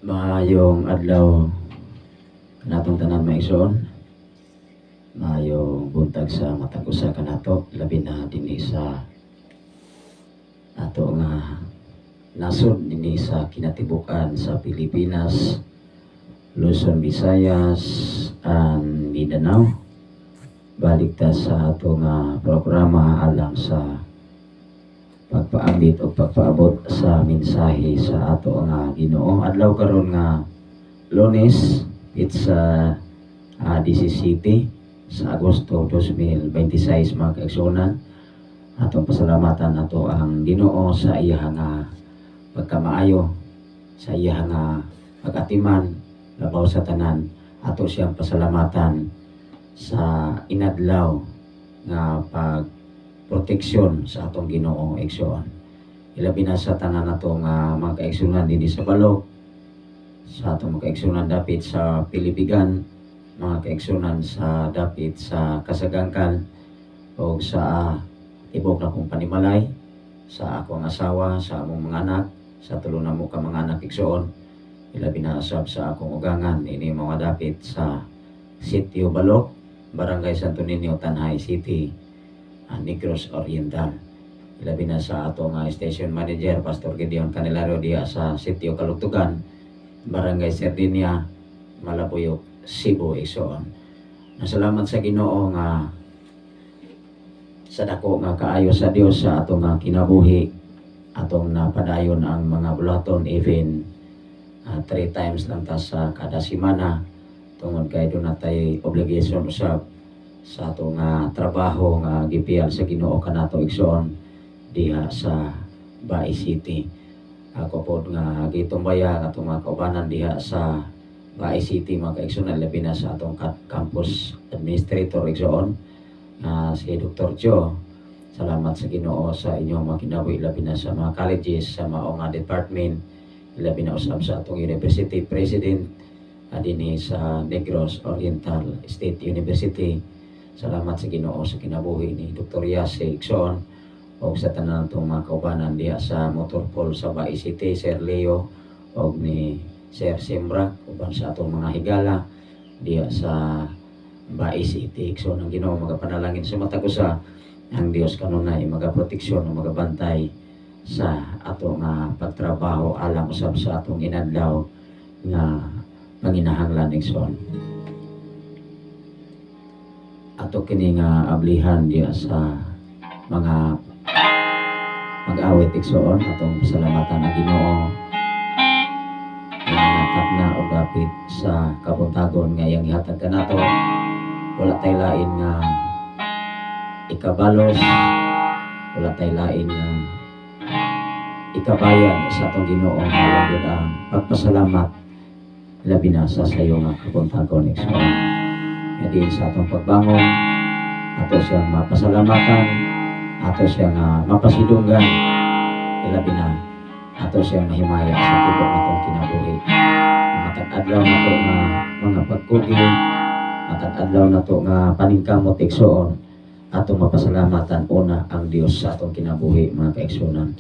Maayong adlaw kanatong tanan maigsoon. Maayong buntag sa matag usa kanato, labi na dinhi sa ato nga nasod dinhi sa kinatibukan sa Pilipinas, Luzon, Visayas, and Mindanao. Balik ta sa ato nga programa alang sa pagpaambit o pagpaabot sa mensahe sa ato nga Ginoo. Adlaw karon nga Lunes, it's 17 sa Agosto 2026 mga kaigsuonan. Atong pasalamatan nato ang Ginoo sa iya nga pagkamaayo, sa iya nga pag-atiman labaw sa tanan. Ato siyang pasalamatan sa inadlaw nga proteksyon sa atong Ginoo igsoon. Ilabi na sa tanan nato nga mga kaigsuonan dinhi sa balok, sa atong mga kaigsuonan dapit sa Pilipigan, mga kaigsuonan sa dapit sa Kasagangkan, o sa tibok na kong panimalay, sa akong asawa, sa among mga anak, sa tulo na mo ka mga anak igsoon. Ilabi na sa akong ugangan ini mga dapit sa Sitio Balok, Barangay Santo Niño, Tanay City, Negros Oriental. Ilabi na sa ato nga station manager Pastor Gideon Canelario diha sa Sitio Kalugtugan, Barangay Sardinia, Malabuyok, Cebu igsoon. Nasalamat sa Ginoo nga sa dako nga kaayo sa Dios sa atong nga kinabuhi, atong napadayon ang mga bulaton even 3 times lang ta sa kada semana tungod kay doon natay obligation usab sa ato nga trabaho nga gipiyal sa Ginoo kanato igsoon diha sa Bai City. Ako po nga gitumbaya nga atong mga kaubanan diha sa Bai City mga kaigsoon, labi na sa atong campus administrator igsoon si Dr. Joe. Salamat sa Ginoo sa inyong mga kinabuhi, labi na sa mga colleges, sa mga nga department, labi na usab sa atong university president dinhi sa Negros Oriental State University. Salamat sa Ginoo sa kinabuhi ni Dr. Yase igsoon o sa tanan itong mga kaubanan diha sa Motorpool sa Bai City, Sir Leo o ni Sir Simbra, uban sa atong mga higala diha sa Bai City igsoon. Ang Ginoo magapanalangin sa matag usa ang Dios kanunay magaproteksyon o magabantay sa ato nga pagtrabaho alang usab sa atong inadlaw nga panginahanglan igsoon. Ato kini nga ablihan diya sa mga mag-awit igsoon, atong pasalamatan ang Ginoo nga tapna o dapit sa kabuntagon nga iyang ihatag kanato. Wala tay lain nga ikabalos, wala tay lain nga ikabayan sa atong Ginoo nga wala ang pagpasalamat labi na sa sayo nga kabuntagon igsoon. Nga din sa atong pagbangon, ato siyang mapasalamatan, ato siyang mapasidunggan, labi na ato siyang mahimaya sa tibok natong kinabuhi. Matag-adlaw na to nga mga pagkugi, matag-adlaw na to nga paningkamot igsoon, atong mapasalamatan una ang Dios sa atong kinabuhi mga kaigsuonan.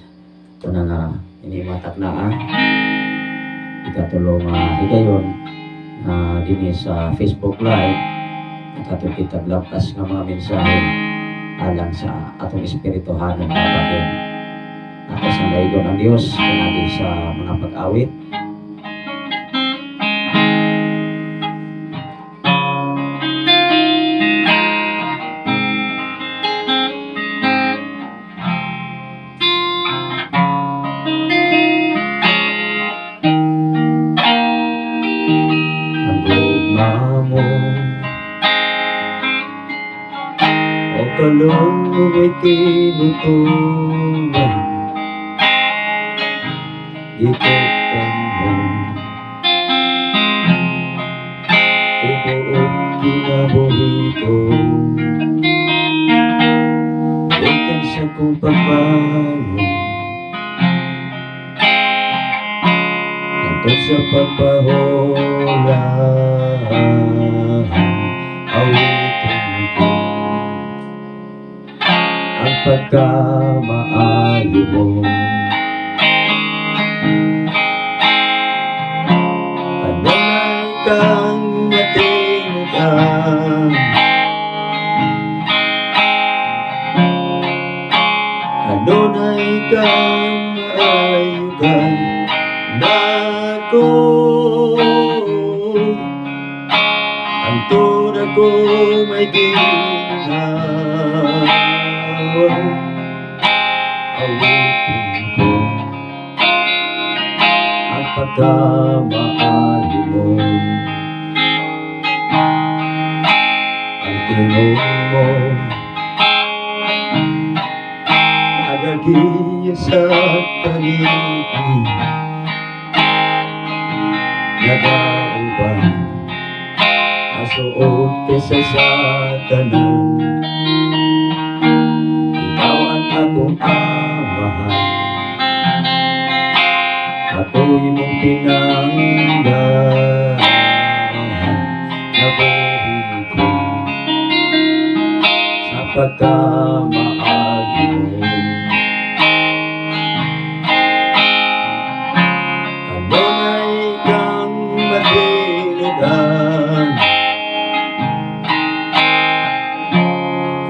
Una nga inimatak na ikatulong higayon dinhi sa Facebook Live katong kitag labkas nga mga mensahe alang sa atong espirituhanong kabahin. Ato sa daygon ang Dios pinagi sa mga pag-awit. Ang gugma mo o kalong mo'y tinutungan, ikutan mo tibuok kinabuhi ko. Ikan sa kong pagbangon hangtod sa pagpahola, awitin ko ang pagkamaayo mo. nahayugan na ako. Ang tunay ko may ginawa. Awitin ko ang pagkamahal mo. Ang tinong mo nagagiya sa tanig, nagauban asuot kesa sa tanan. Ikaw ang akong amahan, ako'y mong pinanggahan. Nabuhay ko sa pagkamahal mo. Adonai kang matiligan,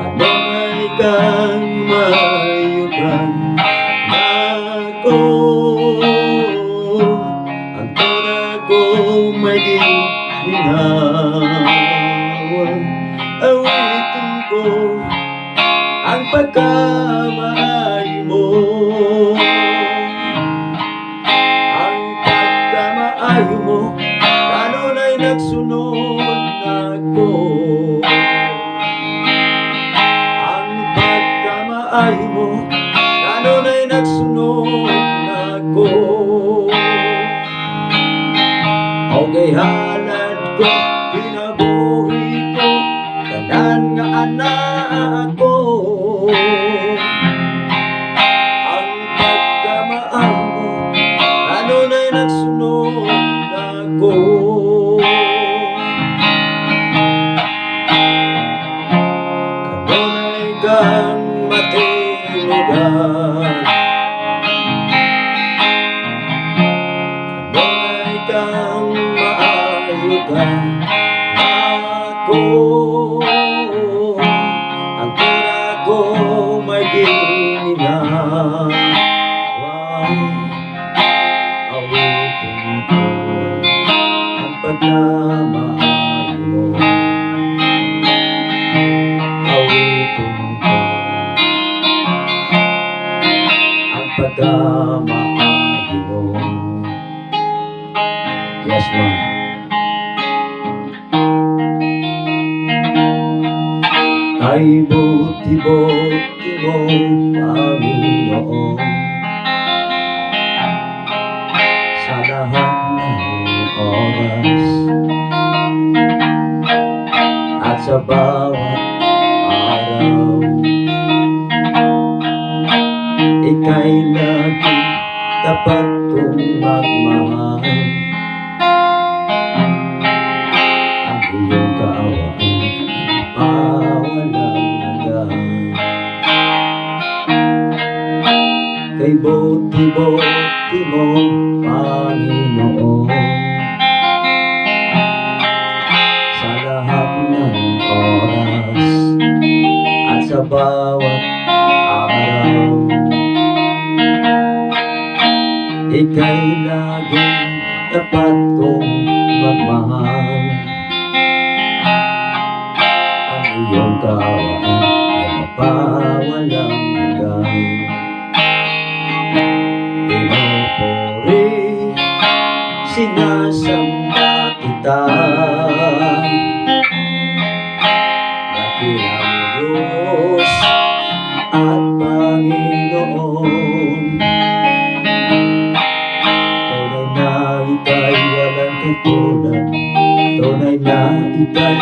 Adonai kang mayugan na ako. Ang tunay ko may ginawa. Awitin ko ang pagkamahal mo. Ang pagkamahal mo kanunay nagsunod ako. Ang pagkamahal mo kanunay nagsunod ako. Okay, halad ko, kinabuhi ko, tanan nga anak ko. Ang pagkamahal mo kanunay nagsunod ako. Kanunay kang matiligan, kanunay kang maayugan ako. Ang tunay ko may ginawa. Awitin ko ang pagkamahal mo. Awitin ko ang pagkamahal mo. Yes, Lord. Ay buti-buti mo, Panginoon, sa lahat ng oras at sa bawat araw. Ika'y laging tapat kong magmahal. Ang iyong kaawaan walang hanggan. Kay buti-buti mo, Panginoon, sa lahat ng oras at sa bawat araw. Ika'y laging tapat kong magmahal. Ang iyong kaawaan ay mapawalang hanggan. Pinupuri, sinasamba kita, dakilang Diyos at Panginoon. Tunay na ika'y walang katulad, tunay na ika'y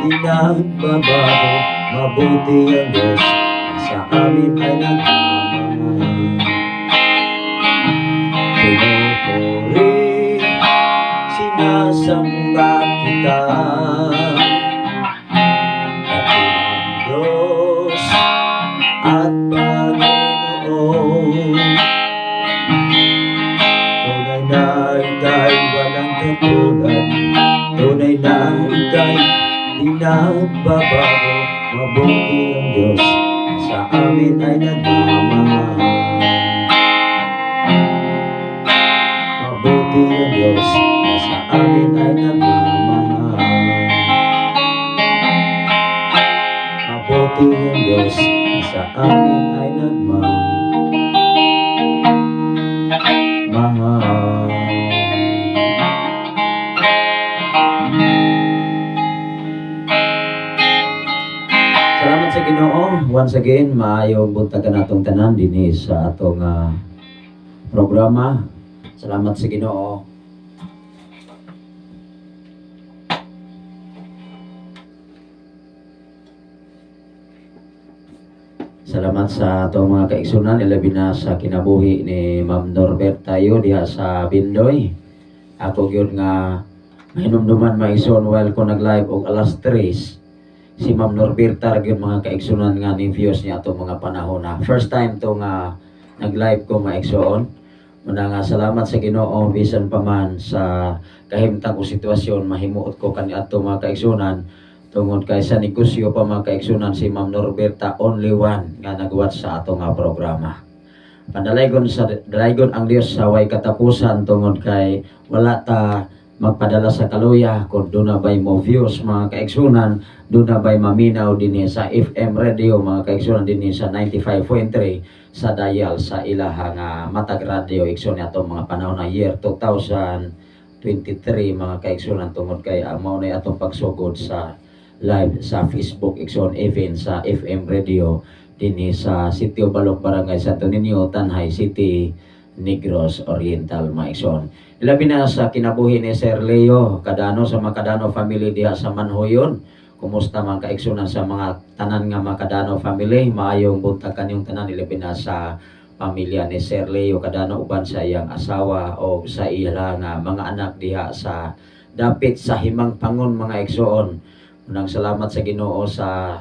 di nagbabago. Mabuti ang Diyos sa amin ay nagmamahal. Pinupuri, sinasamba kita, dakilang Diyos at Panginoon. Tunay na ika'y walang katulad, tunay na ika'y di nagbabago. Mabuti ang Diyos sa amin ay nagmamahal. amin ay nagmamahal. Mabuti ang Diyos na sa amin ay nagmamahal. Salamat sa Ginoo. Once again, maayong buntagan atong tanan dinhi sa atong programa. Salamat sa Ginoo. Salamat sa atong mga kaigsunan, ilabi na sa kinabuhi ni Ma'am Norbert tayo diha sa Bindoy. Ako gyud nga mahinumduman maigsoon while ko nag-live og alas 3. Si Ma'am Norberta gyud mga kaigsunan nga ni views niya atong mga panahon na. First time to nga nag-live ko maigsoon. Muna nga salamat sa Ginoo bisan pa man sa kahimtang o sitwasyon mahimuot ko kaniadto mga kaigsunan. Tungod kay sa negosyo pa mga kaigsunan si Ma'am Norberta only one nga nag-watch sa atong programa. Pandalaygon ang Dios sa way katapusan tungod kay wala ta magpadala sa kaluya kung doon na ba'y mo views mga kaigsunan, doon na ba'y maminaw din sa FM radio mga kaigsunan din sa 95.3 sa dial sa ilahang matag radio igsoon atong mga panahon na year 2023 mga kaigsunan tungod kay mao na atong pagsugod sa live sa Facebook igsoon even sa FM radio dinhi sa Sitio Balok Barangay Santo Niño, Tanhay City, Negros Oriental maigsoon. Ilabi na sa kinabuhi ni Sir Leo Kadano sa mga Kadano family diha sa Manhoyon. Kumusta mga kaigsunan sa mga tanan nga mga Kadano family? Maayong buntag kanyong tanan ilabi na sa pamilya ni Sir Leo Kadano uban sa iyang asawa o sa ilang mga anak diha sa dapit sa Himang Pangon mga igsoon. Unang salamat sa Ginoo sa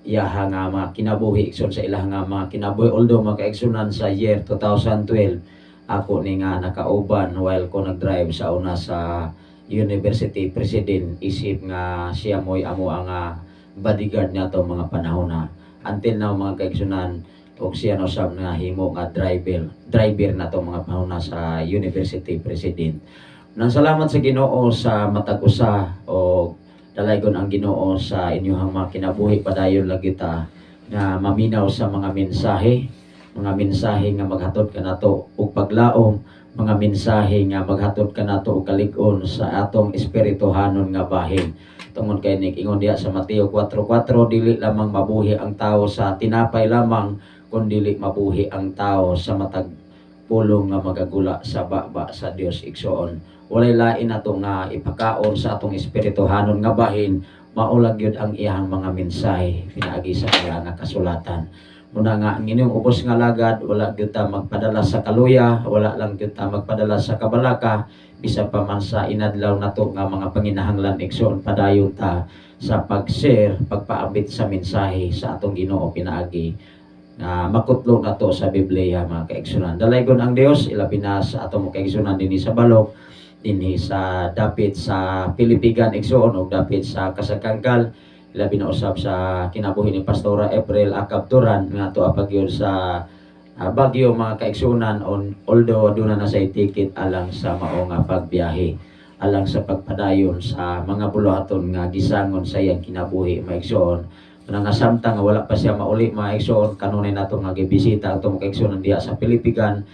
iyahang mga kinabuhi igsoon sa ilang mga kinabuhi although mga kaigsunan sa year 2012 ako ni nga nakauban while ko nag-drive sa una sa University President isip nga siya mo'y amo ang bodyguard niya to mga panahon na until now mga kaigsunan og siya no sab nga himo nga driver na to mga panahon na sa University President. Nang salamat sa Ginoo sa matag usa o dalaygon ang Ginoo sa inyong mga kinabuhi padayon lagi ta na maminaw sa mga mensahe nga maghatod kanato og paglaom, mga mensahe nga maghatod kanato og kalig-on sa atong espirituhanon nga bahin. Tungod kay ingon diha sa Mateo 4:4 dili lamang mabuhi ang tao sa tinapay lamang kundi dili mabuhi ang tao sa matag pulong nga magagula sa baba sa Dios igsoon. Walay lain nato nga ipakaon sa atong espirituhanon nga bahin, maulag yun ang iyang mga mensahe pinaagi sa iyang kasulatan. Muna nga ang inyong ubos nga lagad, wala gyud ta magpadala sa kaluya, wala lang gyud ta magpadala sa kabalaka, bisan pa man sa inadlaw nato nga mga panginahanglan igsoon padayon ta sa pag-share, pagpaabot sa mensahe sa atong Ginoo pinaagi na makutlong nato sa Biblia mga kaigsunan. Dalaygon ang Dios ilabi na sa atong kaigsunan dinhi sa Balok, dinhi sa dapit sa Pilipigan igsoon ug dapit sa Kasagkangkal. Labi na usab sa kinabuhi ni Pastora April Acapturan nga to apagyon sa Baguio mga kaigsunan although aduna na sa ticket alang sa mao nga pagbiyahe alang sa pagpadayon sa mga buluhaton nga gisangon sa iyang kinabuhi maigsoon nga samtang nga wala pa siya mauli maigsoon kanunay nato nga gibisita atong kaigsunan diha sa Pilipigan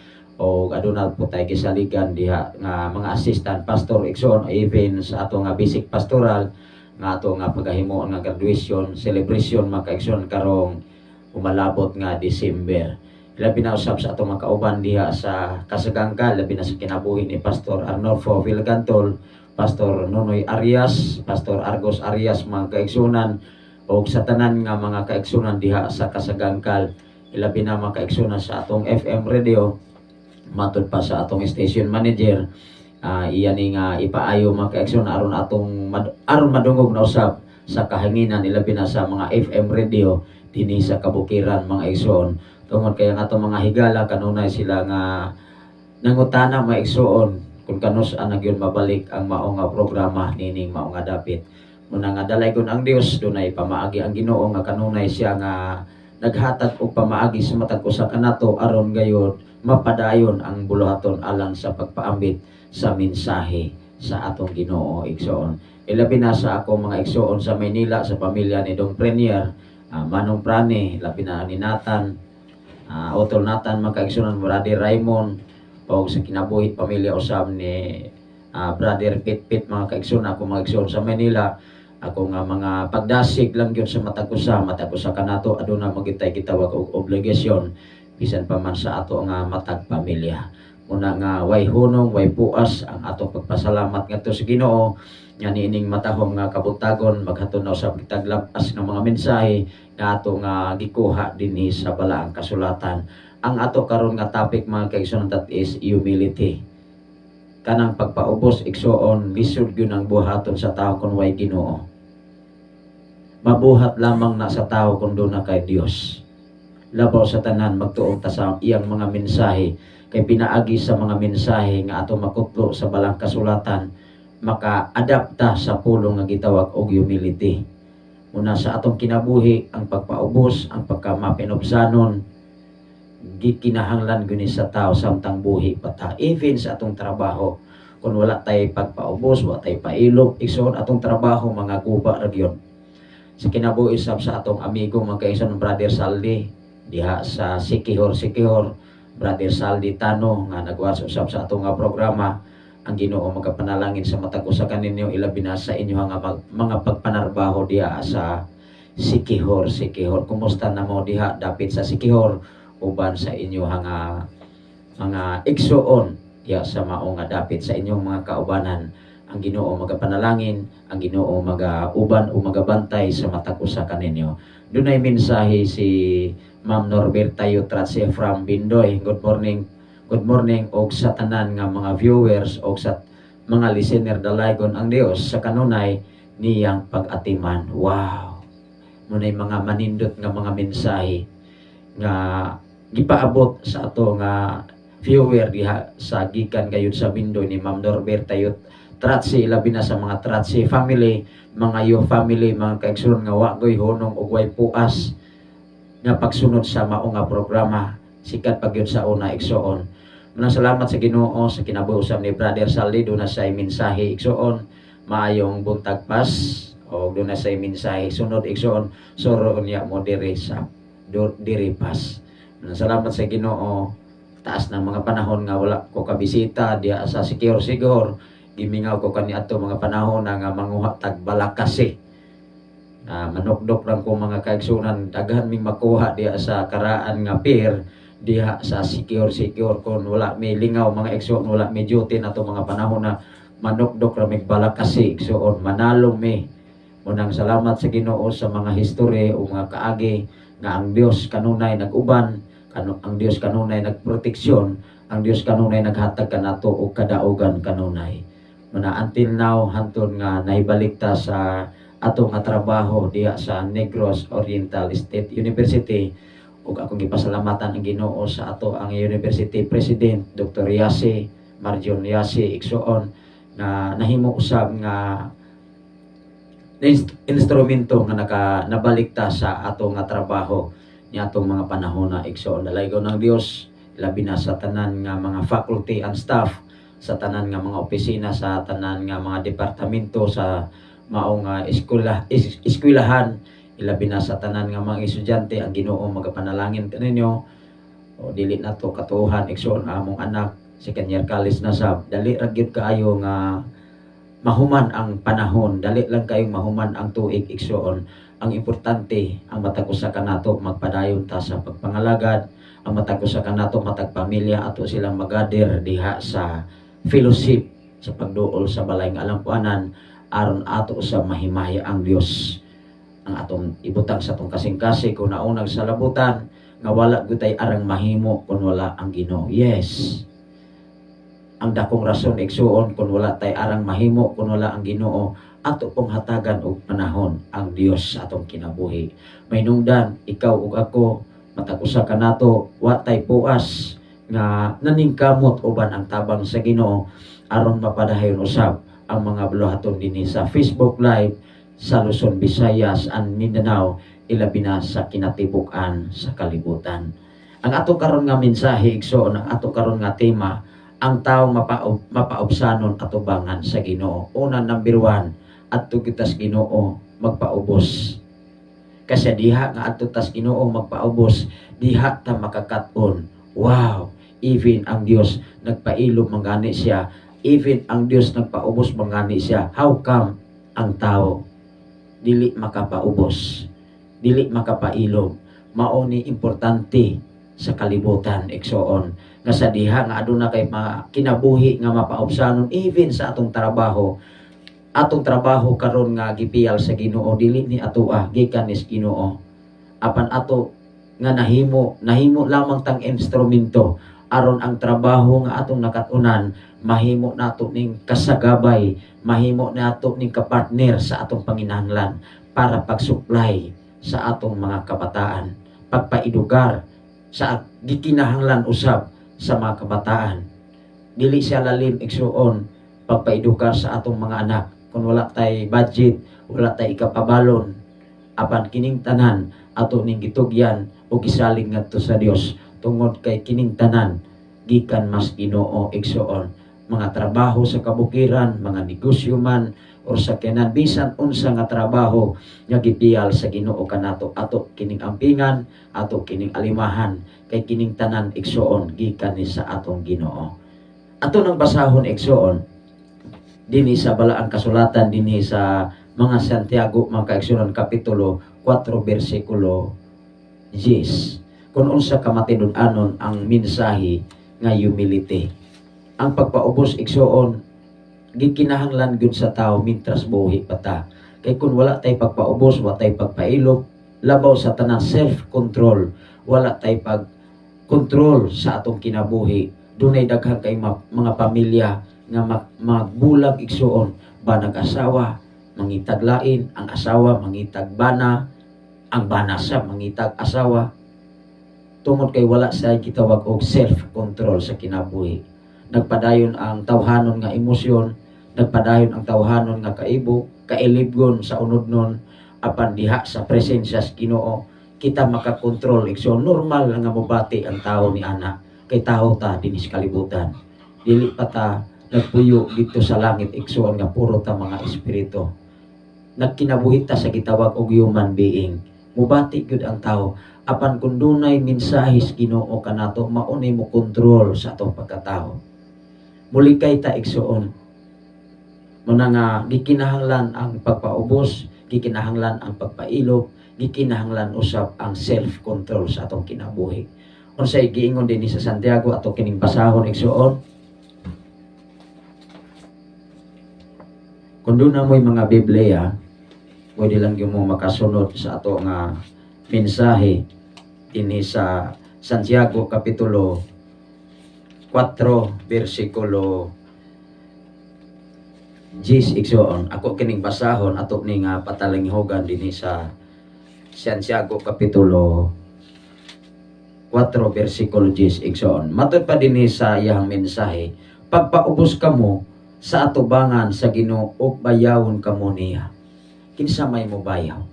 o aduna po tayo gisaligan diha nga mga assistant pastor igsoon even sa atong nga basic pastoral nga ato nga pagahimo nga graduation celebration mga kaigsoon karong umalabot nga December. Labi na usab sa atong mga kauban diha sa Kasagangkal, labi na sa kinabuhi ni Pastor Arnolfo Vilcantol, Pastor Nonoy Arias, Pastor Argos Arias mga kaigsunan o sa tanan nga mga kaigsunan diha sa Kasagangkal. Ilabi na mga kaigsunan sa atong FM radio, matud pa sa atong station manager. Iyan nga ipaayo mga kaigsoon aron aron madungog na usab sa kahanginan ilabi na sa mga FM radio dinhi sa kabukiran mga igsoon tungod kay ang atong mga higala kanunay sila nga nangutana mga igsoon kung kanus-an nagyon mabalik ang mao nga programa nining mao nga dapit. Muna nga dalaygon ang Dios dunay pamaagi ang Ginoo nga kanunay siya nga naghatag og pamaagi sa matag usa kanato aron gayud mapadayon ang buluhaton alang sa pagpaambit sa mensahe sa atong Ginoo igsoon. Ilabi na sa akong mga igsoon sa Maynila sa pamilya ni Dong Premier, Manong Prani, labi na ni Nathan, Otol Nathan, mga kaigsunan, Brother Raymond, o sa kinabuhi pamilya usab ni Brother Pit, mga kaigsunan, ako mga igsoon sa Manila, ako nga mga pagdasig lang yun sa matagusa kanato, aduna magitay gitawag og obligasyon, bisan pa man sa ato nga matag pamilya. Una nga way hunong, way puas ang atong pagpasalamat ngadto sa Ginoo nga niining matahom nga kabutagon maghatod na usab kitag labas nga mga mensahe nga ato nga gikuha dinhi sa balaang kasulatan. Ang ato karon nga topic mga kaigsoon, that is humility. Kanang pagpaubos igsoon, lisod gyud ang buhaton sa tao kun way Ginoo. Mabuhat lamang na sa tao kung doon na kay Dios. Labaw sa tanan magtuong ta sa iyang mga mensahe, kay pinaagi sa mga mensahe nga ato makutlo sa balang kasulatan, maka-adapta sa pulong nga gitawag og humility. Una sa atong kinabuhi, ang pagpaubos, ang pagkamapinobsanon, gikinahanglan guni sa tao samtang buhi pata. Even sa atong trabaho, kung wala tay pagpaubos, wala tay pailog, igsoon atong trabaho mga guba ra gyud. Sa kinabuhi sa atong amigo mga kaigsoon, Brother Saldi diha sa Sikihor, Brother Saldi Tano nga nagwas usab sa atong nga programa. Ang Ginoo magapanalangin sa matag usa kaninyo, ilabi na sa inyo nga mga pagpanarbaho diha sa Sikihor. Kumusta na mo diha dapit sa Sikihor uban sa inyo mga igsoon diha sa mao nga dapit sa inyong mga kaubanan. Ang Ginoo magapanalangin, ang Ginoo magauban o magabantay sa matag usa kaninyo. Dunay mensahe si Ma'am Norberta Yutratse from Bindoy. Good morning og sa tanan nga mga viewers og sa mga listener dalaygon ang Dios sa kanunay niyang pag-atiman. Wow! Munay mga manindot nga mga mensahe nga gipaabot sa ato nga viewer diha sa gikan gayud sa Bindoy ni Ma'am Norberta Yutratse, labi na sa mga Tratse family, mga Yo family, mga kaigsoon nga wa goy hunong ug way puas nga pagsunod sa mao nga programa. Sikat pa gyud sa una igsoon. Manang salamat sa Ginoo sa kinabuhi ni Brother Saldi, doon na say mensahe igsoon, maayong buntag pas o doon na say mensahe sunod igsoon, suro niya mo diri sa diri pas. Manang salamat sa Ginoo, taas ng mga panahon nga wala ko kabisita diya sa Sikihor. Gimingaw ko kaniadto mga panahon na nga manguha tag balakasi. Manukdok lang ko mga kaigsunan, daghan ming makuha diya sa karaan nga pier diha sa Sikihor kun wala may lingaw mga igsoon, wala may duty na to mga panahon na manukdok ra mig balakasi igsoon, manalo mi. Unang salamat sa Ginoo sa mga history o mga kaagi nga ang Dios kanunay nag-uban, ang Dios kanunay nagproteksyon, ang Dios kanunay naghatag kanato og kadaugan kanunay. Muna until now hantod nga naibalik ta sa ato nga trabaho diha sa Negros Oriental State University, ug akong gipasalamatan ang Ginoo sa ato ang University President Dr. Yasi Marjon Yasi igsoon na nahimo usab nga instrumento nga nabalikta sa ato nga trabaho ni atong mga panahon na igsoon. Dalaygon ng Dios labi na sa tanan nga mga faculty and staff, sa tanan nga mga opisina, sa tanan nga mga departamento, sa maong eskwelahan, ilabi na sa tanan nga mga estudyante. Ang Ginoo magapanalangin kaninyo o dili na to katuhan igsoon among anak second year college na sab, dali ra gyud kaayo nga mahuman ang panahon, dali lang kayong mahuman ang tuig igsoon. Ang importante ang matag usa kanato magpadayon ta sa pagpangalagad, ang matag usa kanato matag pamilya ato silang magader diha sa fellowship sa pagduol sa balay nga alampuanan aron ato sa mahimaya ang Dios. Ang atong ibutang sa atong kasing-kasing kung naunag sa labutan nga wala gutay arang mahimo kung wala ang Ginoo. Yes. Ang dakong rason igsuon kung wala tay arang mahimo kung wala ang Ginoo, ato pong hatagan og panahon ang Dios sa atong kinabuhi. Mahinungdan ikaw ug ako matag usa kanato wa tay puas nga naningkamot uban ang tabang sa Ginoo aron mapadayon usab ang mga buluhaton dinhi sa Facebook Live sa Luzon, Visayas and Mindanao, ilabi na sa kinatibuk-an sa kalibutan. Ang ato karon nga mensahe igsoon, ang ato karon nga tema, ang tao mapaubsanon atubangan sa Ginoo. Una, number 1, adto kitas Ginoo magpaubos. Kasi diha nga adto tas Ginoo magpaubos, diha ta makakaton. Wow, even ang Dios nagpailom mangani siya, even ang Dios nagpaubos mangani siya. How come ang tao dili makapaubos, dili makapailom? Mao ni importante sa kalibutan, igsoon, nga sa diha nga aduna kay kinabuhi nga mapaubsanon even sa atong trabaho. Atong trabaho karon nga gipiyal sa Ginoo, dili ni atoa, gikan ni Ginoo. Apan ato nga nahimo lamang tang instrumento aron ang trabaho nga atong nakatunan mahimo nato ning kasagabay, mahimo nato ning kapartner sa atong panginahanglan para pagsuplay sa atong mga kabataan, pagpaidugar sa gikinahanglan usab sa mga kabataan. Dili siya lalim, igsuon, pagpaedukar sa atong mga anak. Kung wala tay budget, wala tay ikapabalon, apan kining tanan ato ning gitugyan o gisalig ngadto sa Dios, tungod kay kining tanan gikan mas Ginoo, igsuon. Mga trabaho sa kabukiran, mga negosyo man or sa kenan, bisan unsa nga trabaho nga gipiyal sa Ginoo kanato, ato kining ampingan, ato kining alimahan, kay kining tanan, igsuon, gikan ni sa atong Ginoo. Ato nang basahon, igsuon, dinhi sa balaang kasulatan, dinhi sa mga Santiago, mga kaigsunan, kapitulo 4, versikulo 10. Kung unsa kamatidun-anon ang mensahe nga humility. Ang pagpaubos, igsuon, gikinahanglan gyud sa tao mintras buhi pa ta. Kay kung wala tay pagpaubos, wala tay pagpailog, labaw sa tanang self-control, wala tay pag-control sa atong kinabuhi, dunay daghang kay mga pamilya nga magbulag, igsuon, ba nag-asawa mangitag lain, ang asawa mangitag bana, ang bana sa mangitag asawa, tungod kay wala sa gitawag og self-control sa kinabuhi. Nagpadayon ang tawhanon nga emosyon, nagpadayon ang tawhanon nga kaibo, kailibgon sa unodnon, apan diha sa presensya sa Ginoo kita makakontrol, igsoon. Normal nga mobati ang tao ni ana, kay tao ta dinhi sa kalibutan. Dili pa ta nagpuyo dito sa langit, igsoon, nga puro ta mga espiritu. Nagkinabuhi ta sa gitawag og human being. Mubati gyud ang tao, apan kung dunay mensahe sa Ginoo kanato, maunay mo kontrol sa atong pagkatao. Mulikay ta, igsoon, muna nga gikinahanglan ang pagpaubos, gikinahanglan ang pagpailog, gikinahanglan usab ang self-control sa atong kinabuhi. Unsay giingon dinhi sa Santiago ato kining basahon, igsuon. Kung doon na mo'y mga Biblia, pwede lang yung mo makasunod sa ato nga mensahe dinhi sa Santiago kapitulo 4 versikulo 10, igsuon. Ako kining basahon ato ning patalinghogan dinhi sa Santiago kapitulo 4 versikulo 10, igsuon. Matud pa dinhi sa iyang mensahe, pagpaubos kamo sa atubangan sa Ginoo ug bayawon kamo niya. Kinsa may mo bayaw?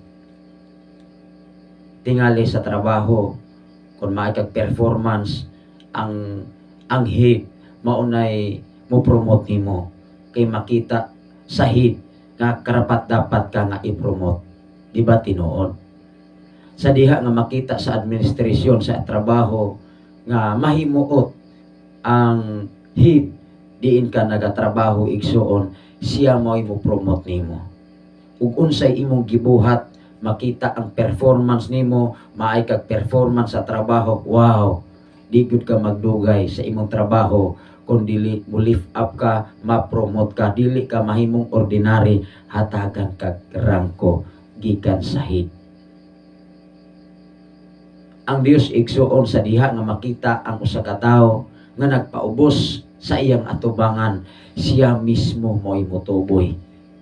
Tingali sa trabaho, kung maikag performance, ang head maunay mo promote nimo, kay makita sa head nga karapat dapat ka nga i-promote, di ba tinuod? Sa diha nga makita sa administrasyon sa trabaho nga mahimuot ang head diin ka nagatrabaho, igsuon, siya mo'y mo promote nimo. Ug unsay imong gibuhat, makita ang performance nimo, maay kag performance sa trabaho, wow, di gud ka magdugay sa imong trabaho kung dili mo lift up ka, ma-promote ka, dili ka mahimong ordinary, hatagan kag rangko gikan sa head. Ang Dios, igsuon, sa diha nga makita ang usa ka tawo nga nagpaubos sa iyang atubangan, siya mismo mo'y mutuboy.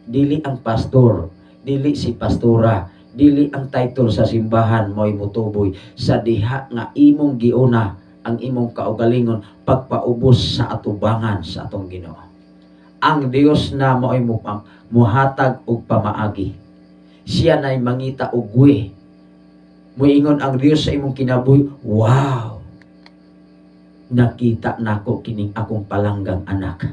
Dili ang pastor, dili si pastora, dili ang title sa simbahan mo'y mutuboy. Sa diha nga imong giuna ang imong kaugalingon, pagpaubos sa atubangan sa atong Ginoo. Ang Dios na mo'y muhatag og pamaagi. Siya na'y mangita og way. Muingon ang Dios sa imong kinabuhi, wow! nakita nako kining akong palanggang anak.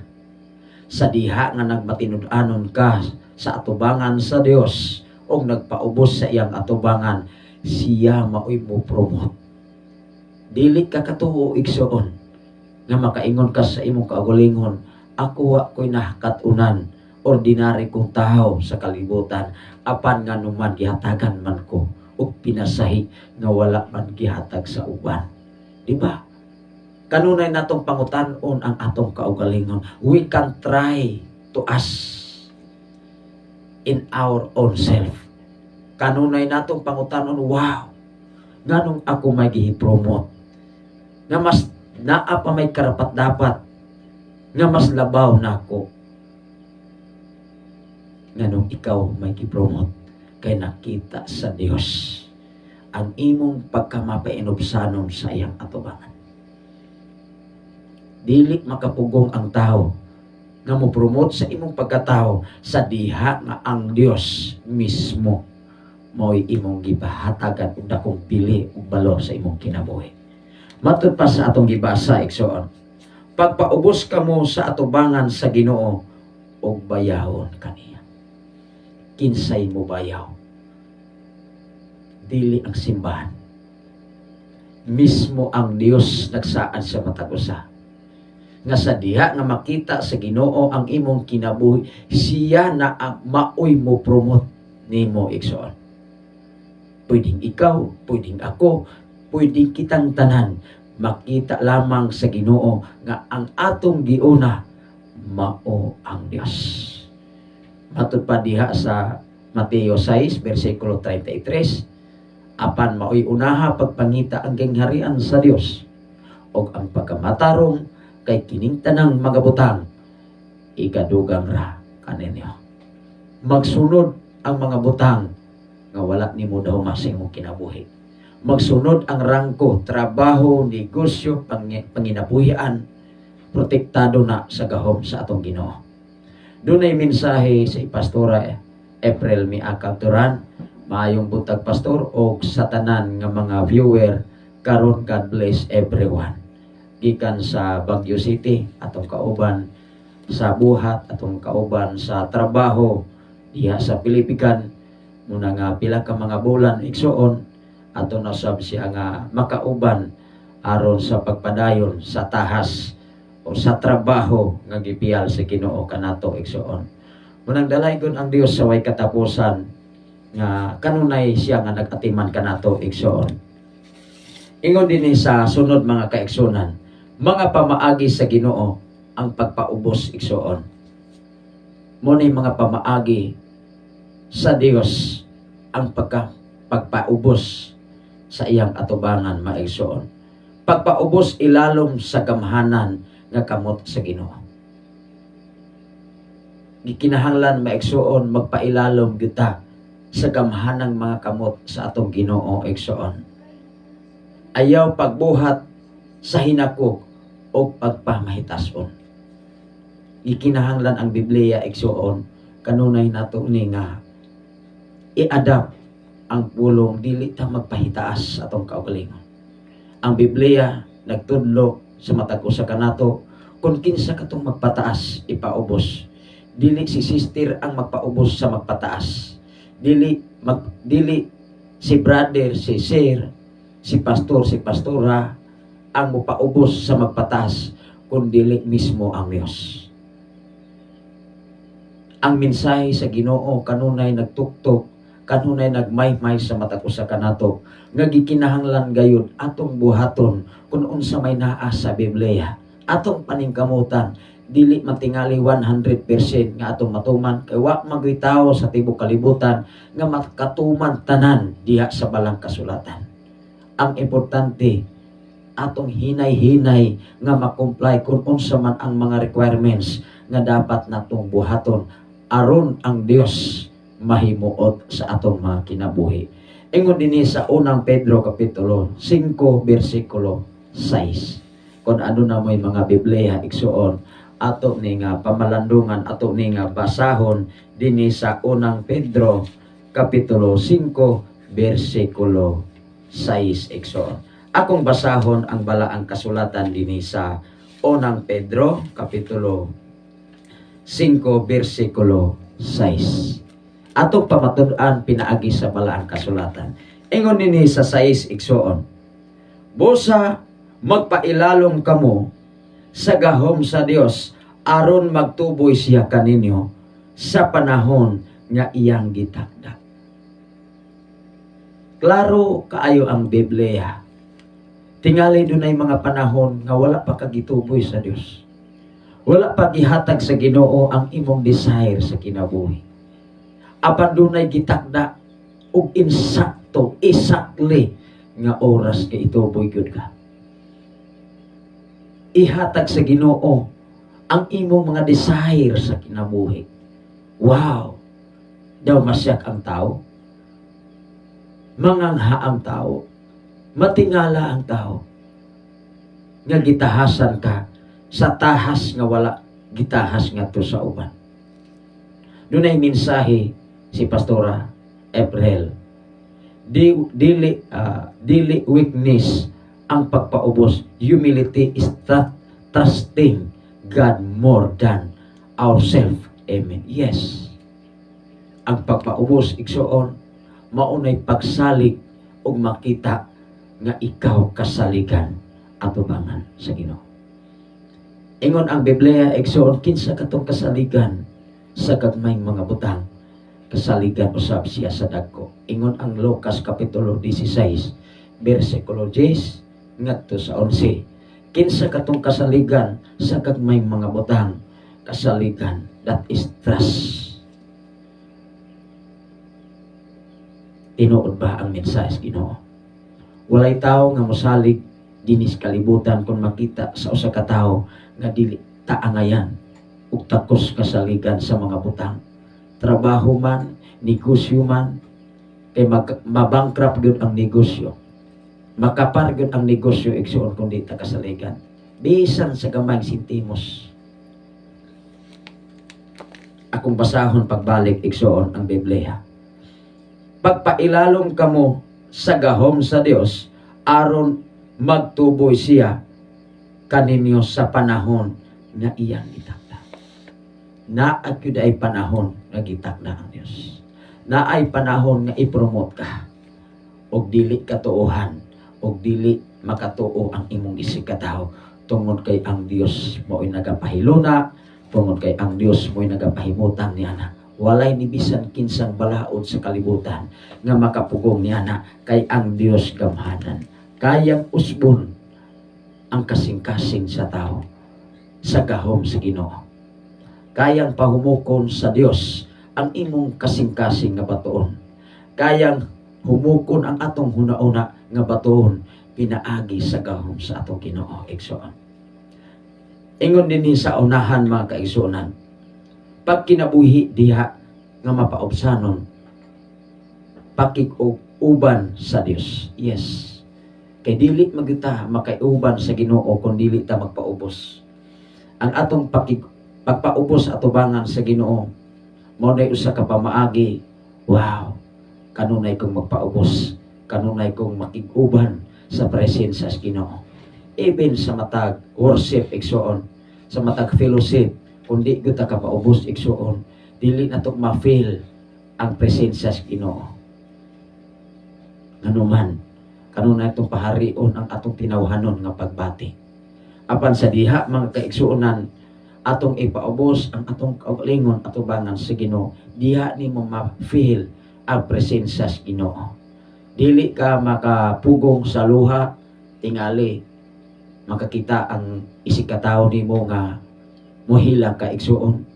Sa diha nga nagmatinud-anon ka sa atubangan sa Dios o nagpaubos sa iyang atubangan, siya maoy mo promote. Dili ka katuo igsoon nga makaingon ka sa imong kaugalingon, ako wa ko'y nakatunan, ordinary kong tao sa kalibutan, apan nga numan gihatagan man ko o pinasahi nga wala man gihatag sa uban. Diba? Kanunay natong pangutan-on ang atong kaugalingon. We can try to us in our own self. Kanunay natong pangutan-on, wow, nganong ako may gihipromote, nga mas naa pa may karapat-dapat, nga mas labaw na ako, nganong ikaw may gipromote, kay nakita sa Dios ang imong pagkamapainobsanon sa iyang atubangan. Dili makapugong ang tao nga mo promote sa imong pagkatao sa diha nga ang Dios mismo mo'y imong gipahatagan ug dakong pili ug balor sa imong kinabuhi. Matud pa sa atong gibasa igsoon, pagpaubos kamo sa atubangan sa Ginoo ug bayahon kaniya. Kinsay mo bayaw? Dili ang simbahan. Mismo ang Dios nagsaad sa matag usa nga sa diha nga makita sa Ginoo ang imong kinabuhi, siya na ang maoy mo promote nimo igsoon. Pwedeng ikaw, pwedeng ako, pwedeng kitang tanan makita lamang sa Ginoo nga ang atong giuna mao ang Dios. Matud pa diha sa Mateo 6 bersikulo 33, apan maoy unaha pagpangita ang gingharian sa Dios ug ang pagkamatarong kay kining tanang mga butang ikadugang ra kaninyo. Magsunod ang mga butang nga wala nimo daw sa imong kinabuhi. Magsunod ang rangko, trabaho, negosyo, panginabuhian, protektado na sa gahom sa atong Ginoo. Dunay mensahe sa Pastora April Miakaturan, maayong buntag pastor o sa tanan nga mga viewer karon. God bless everyone. Gikan sa Baguio City, atong kauban sa buhat, atong kauban sa trabaho diha sa Pilipican, muna nga pila ka mga bulan igsoon, ato nasab siya nga makauban aron sa pagpadayon sa tahas o sa trabaho nga gipiyal sa Ginoo kanato igsoon. Munang dalaygon ang Dios sa way katapusan nga kanunay siya nga nag-atiman kanato igsoon. Ingon din sa sunod mga kaigsunan, mga pamaagi sa Ginoo ang pagpaubos igsoon. Munay mga pamaagi sa Dios ang pagpaubos sa iyang atubangan maigsoon. Pagpaubos ilalom sa gamhanan nga kamot sa Ginoo. Gikinahanglan maigsoon magpailalom kita sa gamhanang mga kamot sa atong Ginoo igsoon. Ayaw pagbuhat sa hinakok o pagpamahitason. Ikinahanglan ang Biblia igsuon kanunay nato ni nga i-adapt ang pulong dili ta magpahitaas atong kaugalingon. Ang Biblia nagtudlo sa matag usa kanato kung kinsa katong magpataas ipaubos. Dili si sister ang magpaubos sa magpataas. Dili si brother, si sir, si pastor, si pastora ang mupaubos sa magpataas, kundi mismo ang Dios. Ang mensahe sa Ginoo kanunay nagtuktok, kanunay nagmaymay sa matag usa kanato nga gikinahanglan gayud atong buhaton kun unsa may naa sa Biblia. Atong paningkamutan dili matingali 100% nga atong matuman kay wa magay tawo sa tibuok kalibutan nga makatuman tanan diha sa balang kasulatan. Ang importante atong hinay-hinay nga makomply kung unsa man ang mga requirements nga dapat natong buhaton aron ang Dios mahimuot sa atong mga kinabuhi. Ingon dinhi sa unang Pedro kapitulo 5 bersikulo 6. Kung ano na may mga Biblia igsuon ato ni nga pamalandungan, ato ni nga basahon dinhi sa unang Pedro kapitulo 5 bersikulo 6 igsuon. Akong basahon ang balaang kasulatan dinhi sa unang Pedro kapitulo 5 bersikulo 6. Atong pamatud-an pinaagi sa balaang kasulatan. Ingon dinhi sa 6 igsoon, busa magpailalom kamo sa gahom sa Dios aron magtuboy siya kaninyo sa panahon nga iyang gitakda. Klaro kaayo ang Biblia. Tingali dunay mga panahon nga wala pa kagituboy sa Dios. Wala pa gihatag sa Ginoo ang imong desire sa kinabuhi. Apan dunay gitakda ug insakto, exactly nga oras kay ituboy gyud ka. Ihatag sa Ginoo ang imong mga desire sa kinabuhi. Wow! Daw masyak ang tao. Mangangha ang tao. Matingala ang tao. Nga gitahasan ka sa tahas nga wala gitahas nga to sa uban. Dunay mensahe si Pastora April. Dili weakness ang pagpaubos. Humility is trusting God more than ourselves. Amen. Yes. Ang pagpaubos, igsoon, maunay pagsalig o makita nga ikaw kasaligan at ubangan sa Ginoo. Ingon ang Biblia, igsoon, kinsa katong kasaligan sa gagmayng mga butang, kasaligan usab siya sa dagko. Ingon ang Lucas kapitulo 16, bersikulo 10 ngadto sa 11. Kinsa katong kasaligan sa gagmayng mga butang, kasaligan, that is trust. Tinuod ba ang mensahe Ginoo? Walay tao nga mosalig dinis kalibutan kung makita sa usa ka tawo nga dili taangayan ug takos kasaligan sa mga butang. Trabaho man, negosyo man, kay mabankrupt gyud ang negosyo. Makapar gyud ang negosyo igsuon kung di ta kasaligan. Bisan sa gamay sentimos. Akong basahon pagbalik igsuon ang Biblia. Pagpailalom kamo sa gahom sa Dios aron magtuboy siya kaninyo sa panahon nga iyang gitakda. Naa gyud ay panahon nga gitakda ang Dios. Naa ay panahon nga ipromote ka og dili katuohan og dili makatuo ang imong isig katawo tungod kay ang Dios mo'y nagapahiluna, tungod kay ang Dios mo'y nagapahimutan niya na. Walay ni bisan kinsang balaod sa kalibutan nga makapugong niya na kay ang Dios gamhanan. Kayang usbon ang kasing-kasing sa tao sa gahom sa Ginoo. Kayang pahumukon sa Dios ang imong kasing-kasing nga batuon. Kayang humukon ang atong hunauna nga batuon pinaagi sa gahom sa atong Ginoo. Igsoon. Ingon dinhi sa unahan mga kaigsuonan, pag kinabuhi diha nga mapaobsanon pakig-uban sa Dios. Yes. Kay dili magita makaiuban sa Ginoo kung dili ta magpaubos. Ang atong pagpaubos atubangan sa Ginoo mao nay usa ka pamaagi. Wow. Kanunay kong magpaubos, kanunay kong makig-uban sa presensya sa Ginoo. Even sa matag worship igsoon, sa matag fellowship, kundi ko ta kapaubos igsuon, dili na ito ma-feel ang presensya sa Ginoo. Nganuman, kanuna itong paharion ang atong tinawhanon nga pagbati. Apan sa diha, mga kaigsuonan, atong ipaubos ang atong kaugalingon atubangan sa Ginoo, diha ni mo ma-feel ang presensya sa Ginoo. Dili ka makapugong sa luha, tingali, makakita ang isikataw ni mo nga muhilak ka igsuon,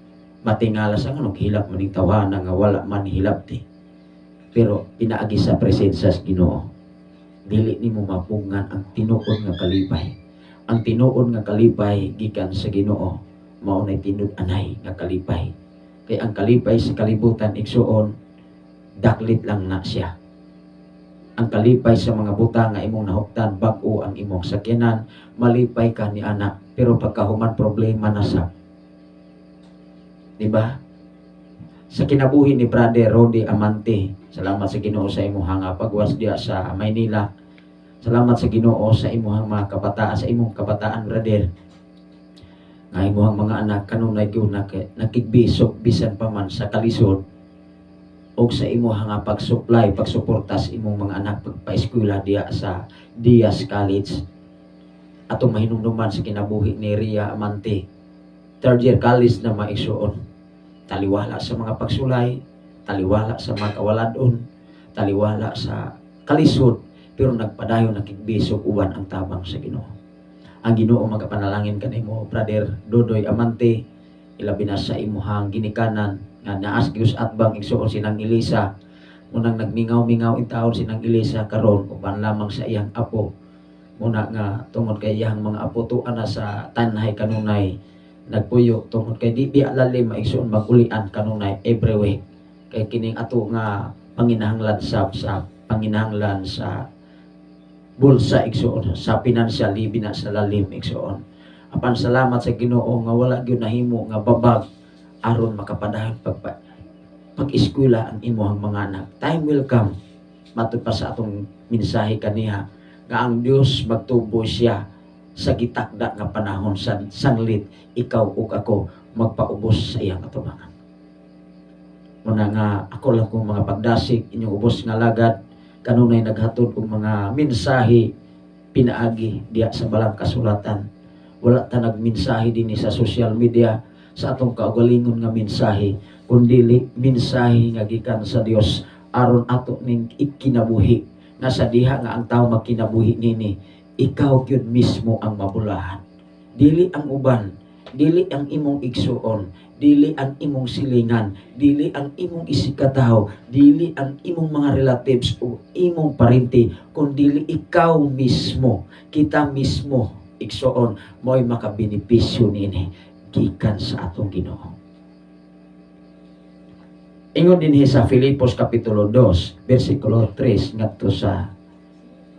matingala sa nga hilak maning tawanan nga wala man hilabti. Pero pinaagi sa presensya sa Ginoo, dili nimo mapungan ang tinuod nga kalipay. Ang tinuod nga kalipay gikan sa Ginoo mao nay tinud-anay nga kalipay. Kay ang kalipay sa kalibutan igsuon, daklit lang na siya. Ang kalipay sa mga butang nga imong nahuktan, bag-o ang imong sakyanan, malipay ka ni anak, pero pagkahuman problema na sa. Diba? Sa kinabuhi ni Brother Rodi Amante, salamat sa Ginoo sa imong hanga pagwas diya sa Maynila. Salamat sa Ginoo sa imong mga kabataan, sa imong kabataan, brother. Nga imong mga anak kanunay gyud nakigbisok bisan pa man sa kalisod o sa imong nga pag-supply, pagsuporta sa imong mga anak pagpa-eskwela diya sa Diaz College. Atong mahinumduman sa kinabuhi ni Ria Amante. Third year college na maigsuon. Taliwala sa mga pagsulay, taliwala sa mga kawaladon, taliwala sa kalisod, pero nagpadayon nakigbisok uban ang tabang sa Ginoo. Ang Ginoo magapanalangin kanimo, brother Dodoy Amante, ilabi na sa imuhang ginikanan nga naas Dios at bang igsuon sinang Elisa, munang nagmingaw-mingaw intawon sinang Elisa karon uban lamang sa iyang apo. Muna nga tungod kay iyang mga apo tuan na sa tanhay kanunay nagpuyo tungod kay di alalim maigsuon magulian kanunay every week. Kay kining ato nga panginahanglan sa panginahanglan sa bulsa igsuon, sa financial libi na sa lalim igsuon. Apan salamat sa Ginoo nga wala gyud nahimo nga babag aron makapadayon pag-eskwela ang imong mga anak. Time will come matud pa sa atong mensahe kaniha nga ang Dios magtubo siya sa gitakda nga panahon sa sanglit ikaw ug ako magpaubos sa iyang atubangan. Muna nga ako lang kung mga pagdasig inyong ubos nga lagad kanunay naghatod og mga mensahe pinaagi diya sa balang kasulatan. Wala ta nagmensahe dinhi sa social media sa atong kaugalingon nga mensahe, kundi mensahe nga gikan sa Dios aron ato ning ikinabuhi nga sa diha nga ang tawo magkinabuhi nini ikaw gyud mismo ang mabulahan. Dili ang uban, dili ang imong igsuon, dili ang imong silingan, dili ang imong isikataw, dili ang imong mga relatives o imong parinti, kundi ikaw mismo, kita mismo igsuon mo'y makabenepisyo nini gikan sa atong Ginoo. Ingon dinhi sa Filipos kapitulo 2 bersikulo 3 ngadto sa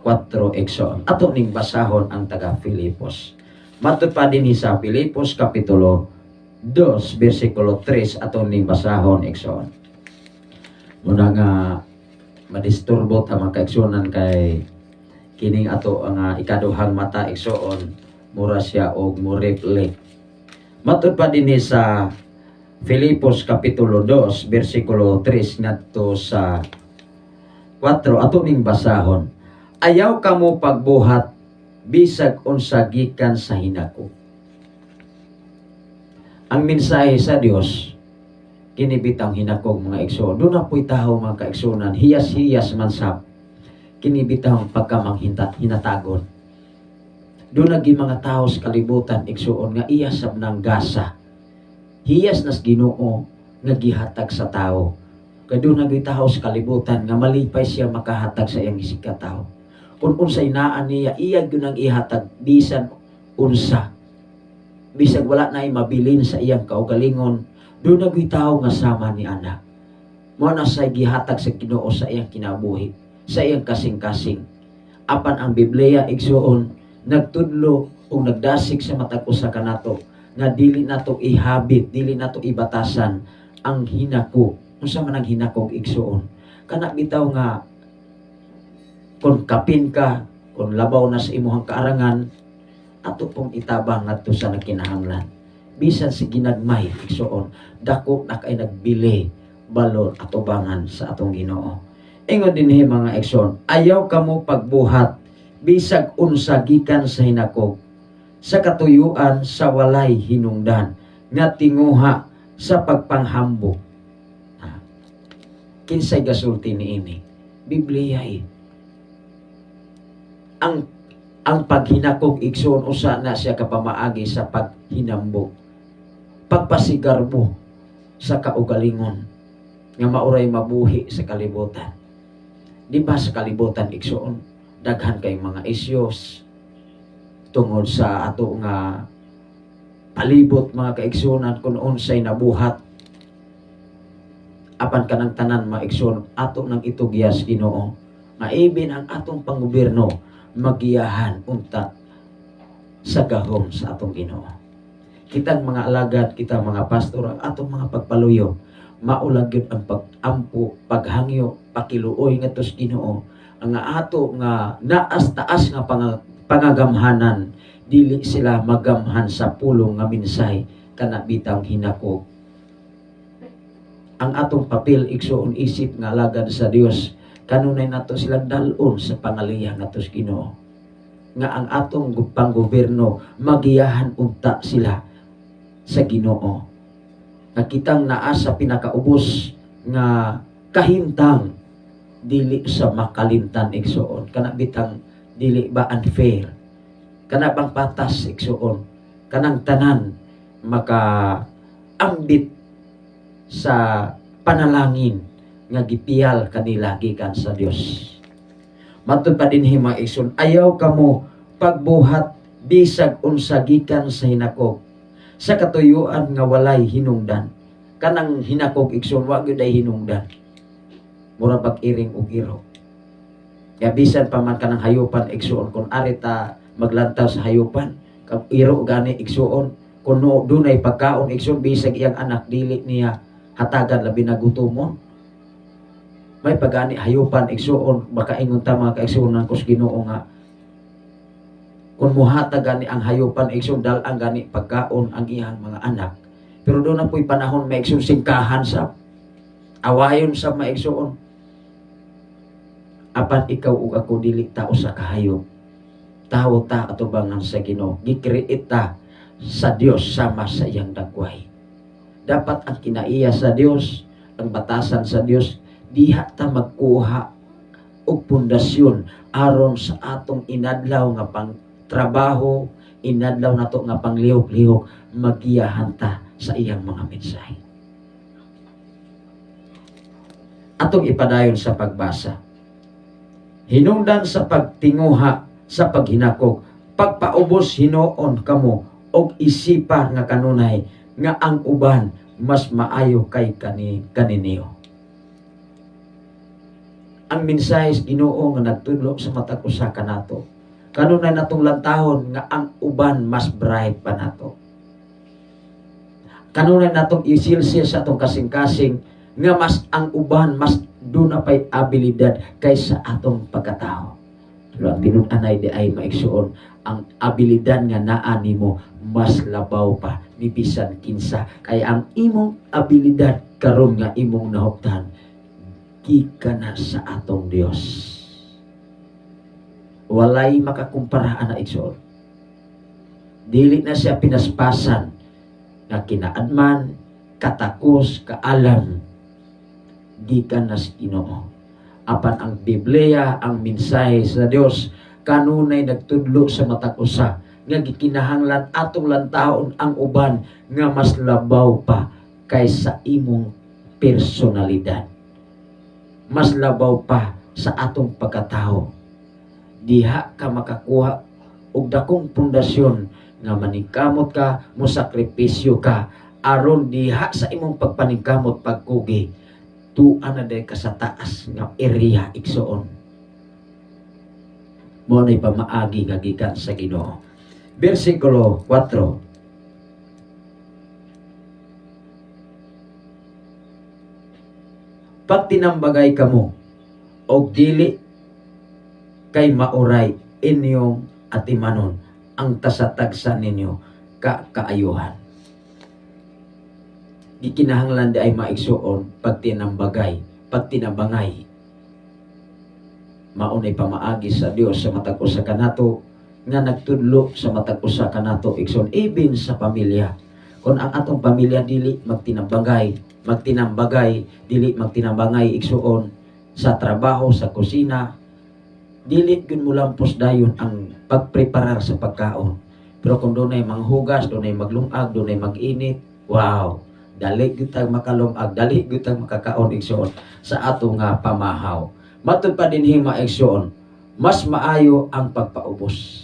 4 igsuon. Ato ning basahon ang taga Filipos. Matud pa dinhi sa Filipos kapitulo 2 bersikulo 3 ato ning basahon igsoon. Muna nga madisturbo ta mga kaigsuonan kay kining ato nga ikaduhang mata igsoon mura siya og mureplik. Matud pa dinhi sa Filipos kapitulo 2 bersikulo 3 ngadto sa 4 ato ning basahon. Ayaw kamo pagbuhat bisag unsa gikan sa hinako. Ang mensahe sa Dios kinibitang hinakog mga igsoon. Doon na po'y taho mga kaigsuonan, hiyas-hiyas man sab kinibitang pagkamanghinatagon. Doon nagi mga tao sa kalibutan igsuon nga iya sab nang gasa. Hiyas nas Ginoo nga gihatag sa tao. Kay doon nagi taho sa kalibutan nga malipay siya makahatag sa iyang isikataw. Kung unsay naan niya iya gyud ang ihatag bisan unsa. Bisag wala na mabilin sa iyang kaugalingon, doon nagitaw nga sama ni anak. Mo na say gihatag sa Ginoo sa iyang kinabuhi, sa iyang kasing-kasing. Apan ang Biblia igsuon nagtudlo o nagdasig sa matag usa kanato nga dili nato ihabit, dili nato ibatasan ang hinako. Unsa man ang hinakog igsuon? Kana bitaw nga kung kapin ka, kung labaw na sa imuhang kaarangan, ato pong itabang ngadto sa nagkinahanglan. Bisan si ginagmay igsuon, dako na kay nagbili balon atubangan sa atong Ginoo. Ingon dinhi mga igsoon, ayaw kamo pagbuhat bisag unsa gikan sa hinakog sa katuyuan sa walay hinungdan nga tinguha sa pagpanghambog. Kinsay gasulti niini? Biblia ang paghinakog igsoon usa na siya kapamaagi sa paghinambog. Pagpasigar mo sa kaugalingon nga mauray mabuhi sa kalibutan. Di ba sa kalibutan igsoon daghan kay mga isyos tungod sa ato nga palibot mga kaigsuonan kung unsay nabuhat. Apan kanang tanan maigsoon ato nang itugyas Ginoo nga even ang atong panggobyerno magiyahan unta sa gahom sa atong Ginoo. Kitang mga alagad, kita mga pastor, ang atong mga pagpaluyo, maulag yun ang pagampo, paghangyo, pakiluoy nga tos Ginoo, ang ato nga naas taas nga pangagamhanan, dili sila magamhan sa pulong nga minsay kana bitang hinakog. Ang atong papel igsuon isip nga alagad sa Dios, kanunay nato silang dalon sa pangalihan nato sa Ginoo, nga ang atong panggobyerno magiyahan unta sila sa Ginoo. Nakitang naa sa pinakaubos nga kahimtang, dili sa makalimtan igsuon, kana bitang dili ba unfair, kana bang patas igsuon, kanang tanan makaambit sa panalangin nga gipiyal kanila gikan sa Dios. Matud pa din mga igsoon, ayaw kamo pagbuhat bisag unsa gikan sa hinakog, sa katuyuan nga walay hinungdan. Kanang hinakog igsoon wa gyud ay hinungdan, mura pag-iring ug iro. Kaya bisan pa man kanang hayupan igsuon, kung arita maglantaw sa hayupan, kag iro gani igsuon, kung dunay pagkaon igsuon, bisag iyang anak dili niya hatagan labi na gutomon, may pagani hayupan igsuon, baka ingon ta mga kaigsuonan kus Ginoo nga kung muhatag gani ang hayupan igsuon, dal ang gani pagkaon ang iyang mga anak. Pero doon na po'y panahon maigsuon singkahan sa awayon sa maigsuon, apan ikaw ug ako dili tao sa kahayop, tao ta atubangan sa Ginoo, gikreate ta sa Dios sama sa iyang dagway. Dapat ang kinaiya sa Dios, ang batasan sa Dios, diha ta magkuha og pundasyon aron sa atong inadlaw nga pang trabaho, inadlaw nato nga panglihok-lihok, magiyahan ta sa iyang mga mensahe. Atong ipadayon sa pagbasa. Hinungdan sa pagtinguha sa paghinakog, pagpaubos hinuon kamo og isipa nga kanunay nga ang uban mas maayo kay kaniniyo. Ang mensahe sa Ginoo nga nagtudlo sa matag usa kanato, kanunay natong lantahon nga ang uban mas bright pa nato. Kanunay natong isilsil sa atong kasing-kasing nga mas ang uban mas duna pay abilidad kaysa atong pagkatao. Pero ang tinud-anay di ay maigsuon, ang abilidad nga naa nimo mas labaw pa ni bisan kinsa, kaya ang imong abilidad karon nga imong nahuptan gikan na sa atong Dios. Walay makakumpara ana igsoon. Dili na siya pinaspasan nga kinaadman, katakos, kaalam, gikan na sa Ginoo. Apan ang Biblia, ang mensahe sa Dios, kanunay nagtudlo sa matag usa nga gikinahanglan atong lantahon ang uban nga mas labaw pa kaysa imong personalidad, mas labaw pa sa atong pagkatao. Diha ka makakuha og dakong pundasyon nga maningkamot ka, mosakripisyo ka, aron diha sa imong pagpaningkamot pagkugi, tuan na day ka sa taas nga area igsoon. Mo nay pamaagi nga gikan sa Ginoo. Versikulo 4. Pag tinambagay kamo og dili kay mauray inyong atimanon ang tasatagsa ninyo kaayuhan. Gikinahanglan di ay maigsuon pag tinambagay, pag tinabangay. Maunay pamaagi sa Dios sa matag usa kanato nga nagtudlo sa matag usa kanato igsoon, even sa pamilya. Kung ang atong pamilya dili magtinambagay, dili magtinambangay igsuon sa trabaho, sa kusina, dili gyud mo lampos dayon ang pagpreparar sa pagkaon. Pero kung dunay manghugas, dunay maglungag, dunay mag-init, wow, dali gyud tag makalungag, dali gyud tag makakaon igsuon sa ato nga pamahaw. Matud pa dinhi maigsuon, mas maayo ang pagpaubos.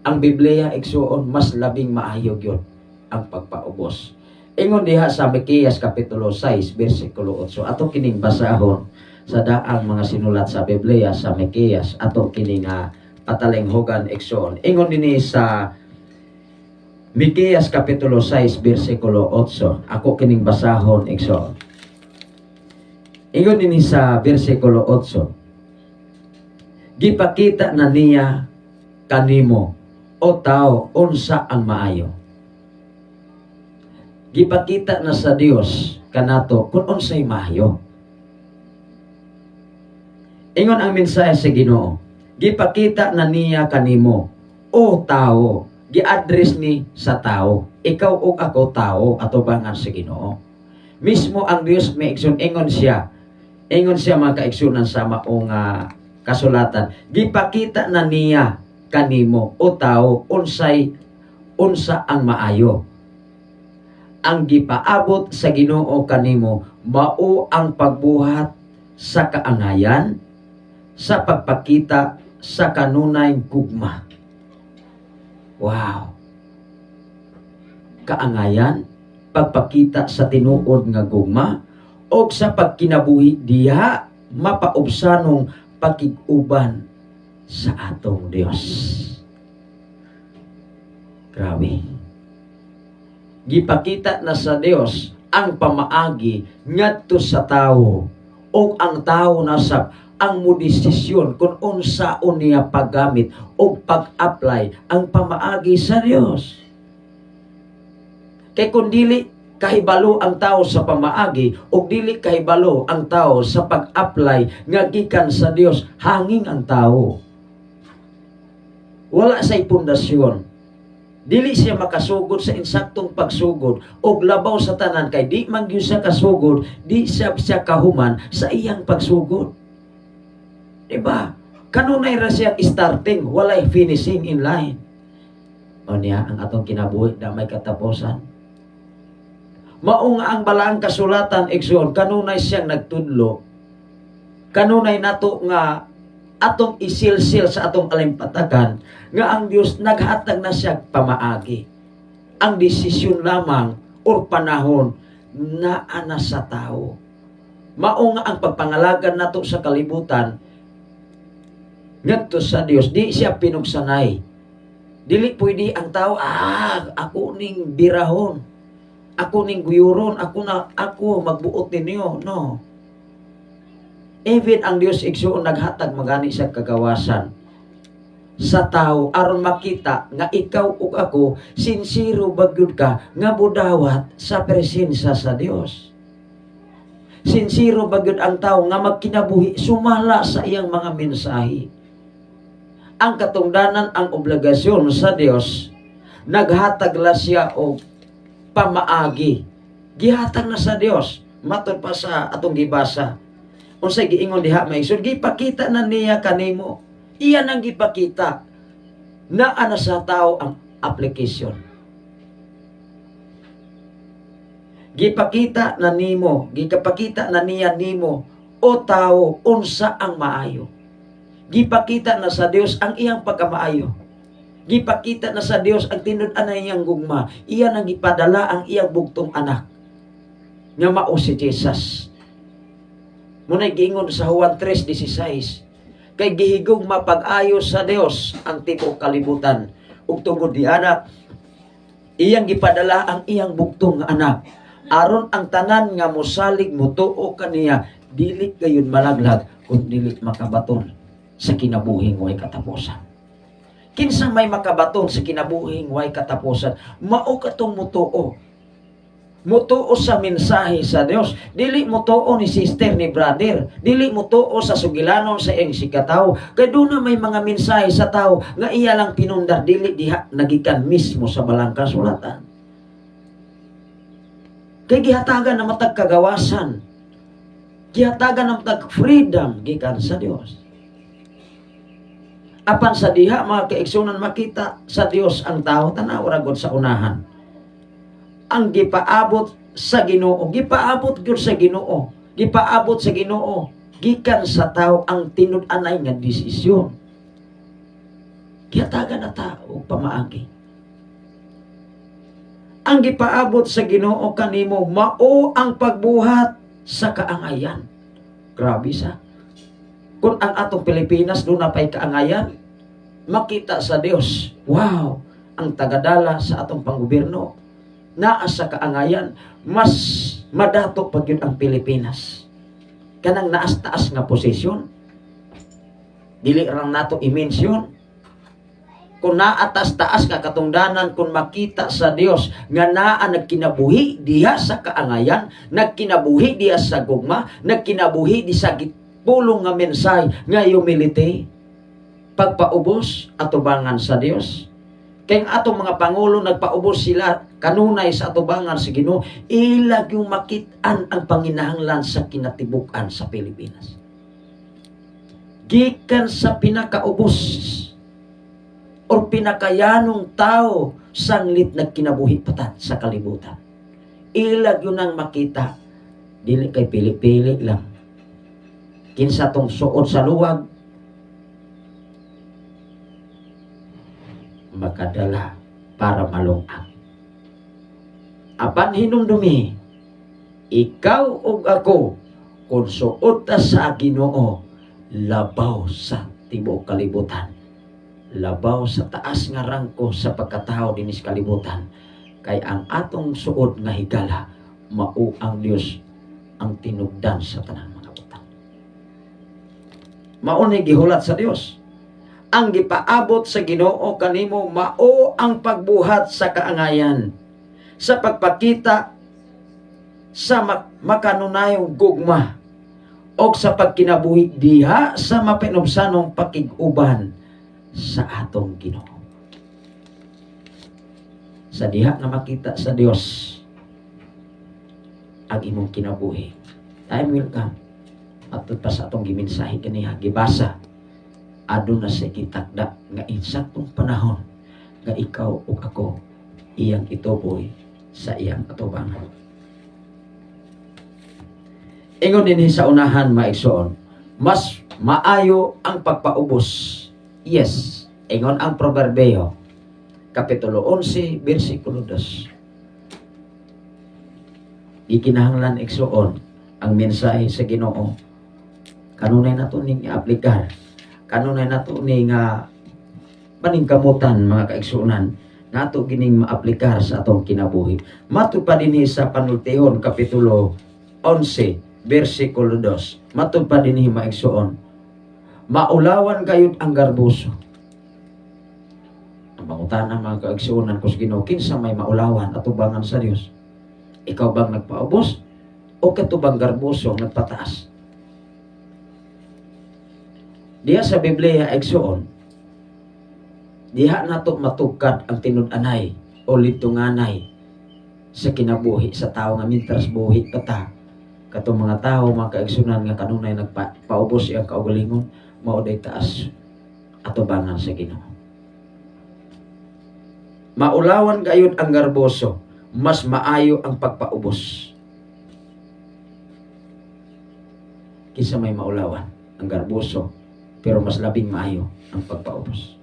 Ang Biblia igsuon, mas labing maayo gyud ang pagpaubos. Ingon diha sa Mikeyas kapitulo 6 bersikulo 8. Ato kining basahon sa daang mga sinulat sa Biblia sa Mikeyas, ato kining patalenghogan igsoon. Ingon dinhi sa Mikeyas kapitulo 6 bersikulo 8. Ako kining basahon igsoon. Ingon ini sa versikulo 8. Gipakita na niya kanimo o tao unsa ang maayo. Gipakita na sa Dios kanato kung unsay maayo. Ingon ang mensahe sa Ginoo. Gipakita na niya kanimo o tao. Gi-address ni sa tao. Ikaw o ako tao atubangan sa Ginoo. Mismo ang Dios may igsoon, ingon siya mga kaigsunan sa maong kasulatan. Gipakita na niya kanimo o tao unsa ang maayo. Ang gipaabot sa Ginoo kanimo mao ang pagbuhat sa kaangayan, sa pagpakita sa kanunay gugma. Wow. Kaangayan, pagpakita sa tinuod nga gugma, o sa pagkinabuhi diha mapaubsanong pakiguban sa atong Dios. Grabe. Gipakita na sa Dios ang pamaagi ngadto sa tao, o ang tao nasab ang modesisyon kung unsaon niya paggamit o pag-apply ang pamaagi sa Dios. Kay kung dili kahibalo ang tao sa pamaagi o dili kahibalo ang tao sa pag-apply nga gikan sa Dios, hanging ang tao. Wala say pundasyon. Dili siya makasugod sa insaktong pagsugod o labaw sa tanan, kay di man gyud siya kasugod, di siya kahuman sa iyang pagsugod. Diba? Kanunay ra siya starting, walay finishing in line. O niya, ang atong kinabuhi na may katapusan. Mao nga ang balaang kasulatan, igsoon, kanunay siyang nagtudlo. Kanunay nato nga atong isilsil sa atong alimpatagan nga ang Dios naghatag na siya pamaagi. Ang desisyon lamang o panahon na ana sa tao. Mao nga ang pagpangalagan nato sa kalibutan ngadto sa Dios, di siya pinugsanay. Dili pwede ang tao, ako ning birahon, ako ning guyuron, ako magbuot ninyo. No. Even ang Dios igsoon naghatag magani sa kagawasan sa tao aron makita nga ikaw ug ako sinsiro bagyud ka nga budawat sa presensya sa Dios. Sinsiro bagyud ang tao nga magkinabuhi sumala sa iyang mga mensahe. Ang katungdanan, ang obligasyon sa Dios, naghatag la siya og pamaagi. Gihatag na sa Dios, matod pa sa atong gibasa. Unsay giingon diha maisod, gipakita na niya kanimo. Iyan ang gipakita na ana sa tao ang application. Gipakita na nimo, gipakita na niya nimo o tao unsa ang maayo. Gipakita na sa Dios ang iyang pagkamaayo. Gipakita na sa Dios ang tinud-an na iyang gugma. Iyan ang gipadala ang iyang bugtong anak nga mao si Jesus. Munay giingon sa Juan 3:16, kay gihigugma pag-ayo sa Dios ang tibuok kalibutan, ug tungod diana iyang gipadala ang iyang bugtong anak aron ang tanan nga mosalig motuo kaniya dili gayon malaglag kun dili makabaton sa kinabuhing way katapusan. Kinsa may makabaton sa kinabuhing way katapusan, mao katong mutuo. Mutuo sa mensahe sa Dios. Dili mutuo ni sister ni brother. Dili mutuo sa sugilanon sa iyang sikataw. Kay doon na may mga mensahe sa tao nga iya lang pinundar, dili diha nagikan mismo sa balang kasulatan. Kay gihatagan na matag kagawasan. Gihatagan na matag freedom gikan sa Dios. Apan sa diha mga kaigsunan makita sa Dios ang tao, tanaw ra gud sa unahan. Ang gipaabot sa Ginoo, gipaabot gyud sa Ginoo, gipaabot sa Ginoo gikan sa tao ang tinud-anay nga desisyon. Gihatagan na tao pamaagi. Ang gipaabot sa Ginoo kanimo mao ang pagbuhat sa kaangayan. Grabe sa. Kung ang atong Pilipinas doon na pa'y kaangayan, makita sa Dios, wow, ang tagadala sa atong panggobyerno, naa sa kaangayan, mas madato pa yun ang Pilipinas. kanang naas-taas nga posisyon. Dili rang nato i-mention. Kung naatas-taas nga katungdanan, kung makita sa Dios nga naa nagkinabuhi diha sa kaangayan, nagkinabuhi diha sa gugma, nagkinabuhi di sa gitpulong nga mensahe nga humility, pagpaubos atubangan sa Dios. Kaya ang atong mga pangulo nagpaubos sila kanunay sa atubangan sa Ginoo, ilag yung makitaan ang panginahanglan sa kinatibukan sa Pilipinas. Gikan sa pinakaubos o pinakayanong tao sanglit nagkinabuhi patat sa kalibutan. Ilag yun ang makita. Dili kay pili-pili lang. Kinsa tong suod sa luwag, makadala para malungag. Apan hinumdumi, ikaw ug ako, kung suod ta sa Ginoo, labaw sa tibuok kalibutan. Labaw sa taas nga rangko sa pagkatao dinis kalibutan. Kay ang atong suod nga higala, mao ang Dios ang tinugdan sa tanang mga butang. Mao ni gihulat sa Dios. Ang gipaabot sa Ginoo kanimo mao ang pagbuhat sa kaangayan, sa pagpakita sa makanunayong gugma o sa pagkinabuhi diha sa mapinubsanong pakiguban sa atong Ginoo. Sa diha nga makita sa Dios ang imong kinabuhi. Time will come. Atod pa sa atong gimensahe kaniha gibasa, aduna sa kitakda nga insaktong panahon nga ikaw ug ako iyang ituboy sa iyang atubangan. Ingon dinhi sa unahan maigsoon, mas maayo ang pagpaubos. Yes, ingon ang Proverbio kapitulo 11 bersikulo 2. Ikinahanglan igsuon ang mensahe sa Ginoo. Kanunay nato ning i-aplikar. Kanunay nato ning paningkamutan mga kaigsuonan nato gining maaplikar sa atong kinabuhi. Matud pa dinhi sa Panultihon kapitulo 11 bersikulo 2. Matud pa dinhi maigsuon, maulawan kayod ang garbuso. Ang pangutana mga kaigsuonan ko sa Ginoo, kinsa may maulawan atubangan sa Dios? Ikaw bang nagpaubos o katubang garbuso nagpataas? Diha sa Biblia igsuon, diha nato matugkad ang tinud-anay o litunganay sa kinabuhi sa tao nga mintras buhi kata. Katong mga tao mga kaigsunan nga kanunay nagpaubos iyang kaugalingon, mao day taas atubangan sa Ginoo. Maulawan gayud ang garboso, mas maayo ang pagpaubos. Kisa may maulawan ang garboso, pero mas labing maayo ang pagpaubos.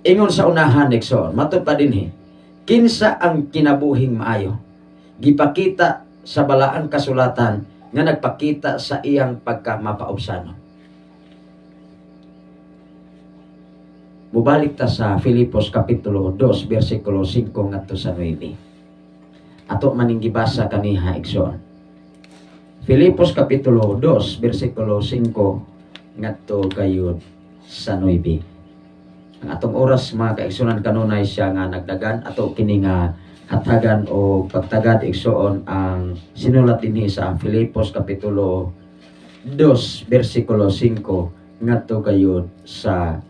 Ingon sa unahan Nexon, matud pa dinhi, kinsa ang kinabuhing maayo? Gipakita sa balaang kasulatan nga nagpakita sa iyang pagkamapaubsanon. Mubalik ta sa Filipos kapitulo 2 bersikulo 5 ngadto sa 9. Ato maning gibasa kaniha igsoon. Filipos kapitulo 2 bersikulo 5 ngadto gayud sa 9. Ang atong oras mga kaigsunan kanunay siya nga nagdagan ato kini nga hatagan o pagtagad igsoon ang sinulat dinhi sa Filipos kapitulo 2 bersikulo 5 ngadto gayud sa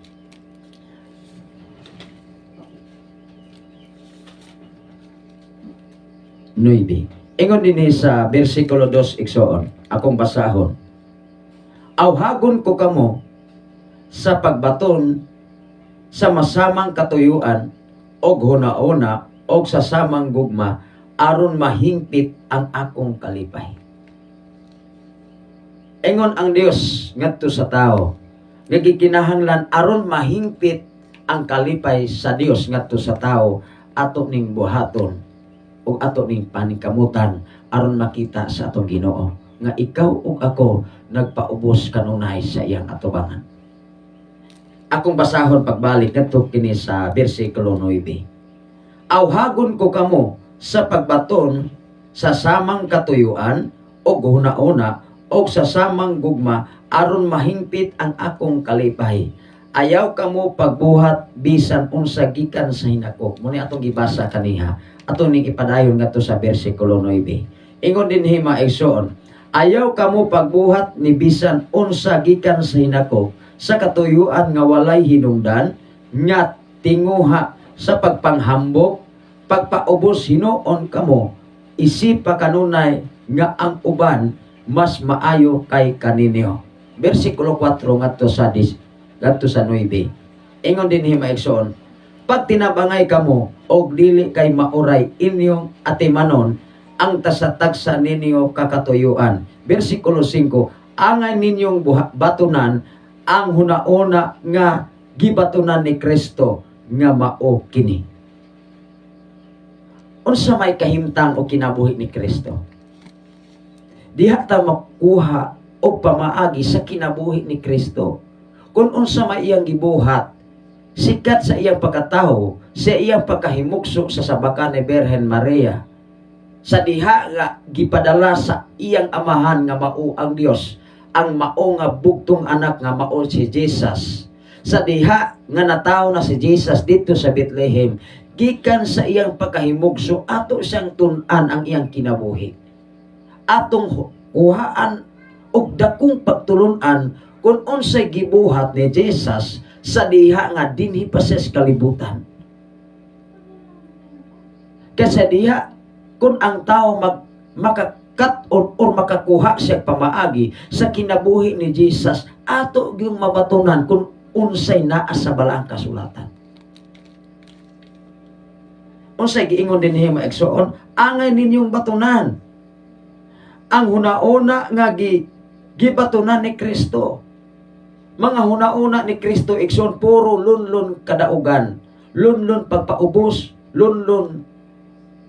9. Ingon dinhi sa bersikulo 2 igsoon, akong basahon. Awhagon ko kamo sa pagbaton sa masamang katuyuan og huna-una og sa samang gugma aron mahingpit ang akong kalipay. Ingon ang Dios ngadto sa tao, nagikinahanglan aron mahingpit ang kalipay sa Dios ngadto sa tao, ato ning buhaton ug ato ning paningkamutan aron makita sa atong Ginoo nga ikaw ug ako nagpaubos kanunay sa iyang atubangan. Akong basahon pagbalik ngadto kini sa bersikulo 9. Awhagon ko kamo sa pagbaton sa samang katuyuan o huna-una o sa samang gugma aron mahingpit ang akong kalipay. Ayaw kamo pagbuhat bisan unsa gikan sa hinakop. Muna atong gibasa kaniha. Atong ning ipadayon ngadto sa bersikulo 9. Ingon din hima igsoon, ayaw kamo pagbuhat ni bisan unsa gikan sa hinakop sa katuyuan nga walay hinungdan nga tinguha sa pagpanghambok, pagpaubos hinuon kamo, isipa kanunay nga ang uban mas maayo kay kaninyo. Bersikulo 4 ngadto sa 9. Ingon din hima igsoon, pag tinabangay kamo og dili kay mauray inyong atimanon ang tasatagsa ninyo kakatuyuan. Bersikulo 5, angay ninyong batunan ang hunauna nga gibatunan ni Kristo nga mao kini. Unsa may kahimtang o kinabuhi ni Kristo? Diha ta makuha og pamaagi sa kinabuhi ni Kristo. Kung unsa may iyang gibuhat, sikat sa iyang pagkatawo, sa iyang pagkahimugso sa sabakan ni Birhen Maria, sa diha nga gipadala sa iyang amahan nga mao ang Dios, ang mao nga bugtong anak nga mao si Jesus. Sa diha nga natawo na si Jesus dito sa Bethlehem, gikan sa iyang pagkahimugso ato siyang tun-an ang iyang kinabuhi. Atong kuhaan og dakong pagtulon-an kung unsay gibuhat ni Jesus sa diha nga dinhi pa sa kalibutan. Kasi diha kung ang tao makakat or makakuha siya pamaagi sa kinabuhi ni Jesus, ato yung mabatunan kung unsay naa sa balaang kasulatan. Unsay giingon din niya maigsoon, angay ninyong batunan ang hunauna nga gibatunan ni Kristo. Mga hunauna ni Kristo igsoon puro lunlon kadaugan, lunlon pagpaubos, lunlon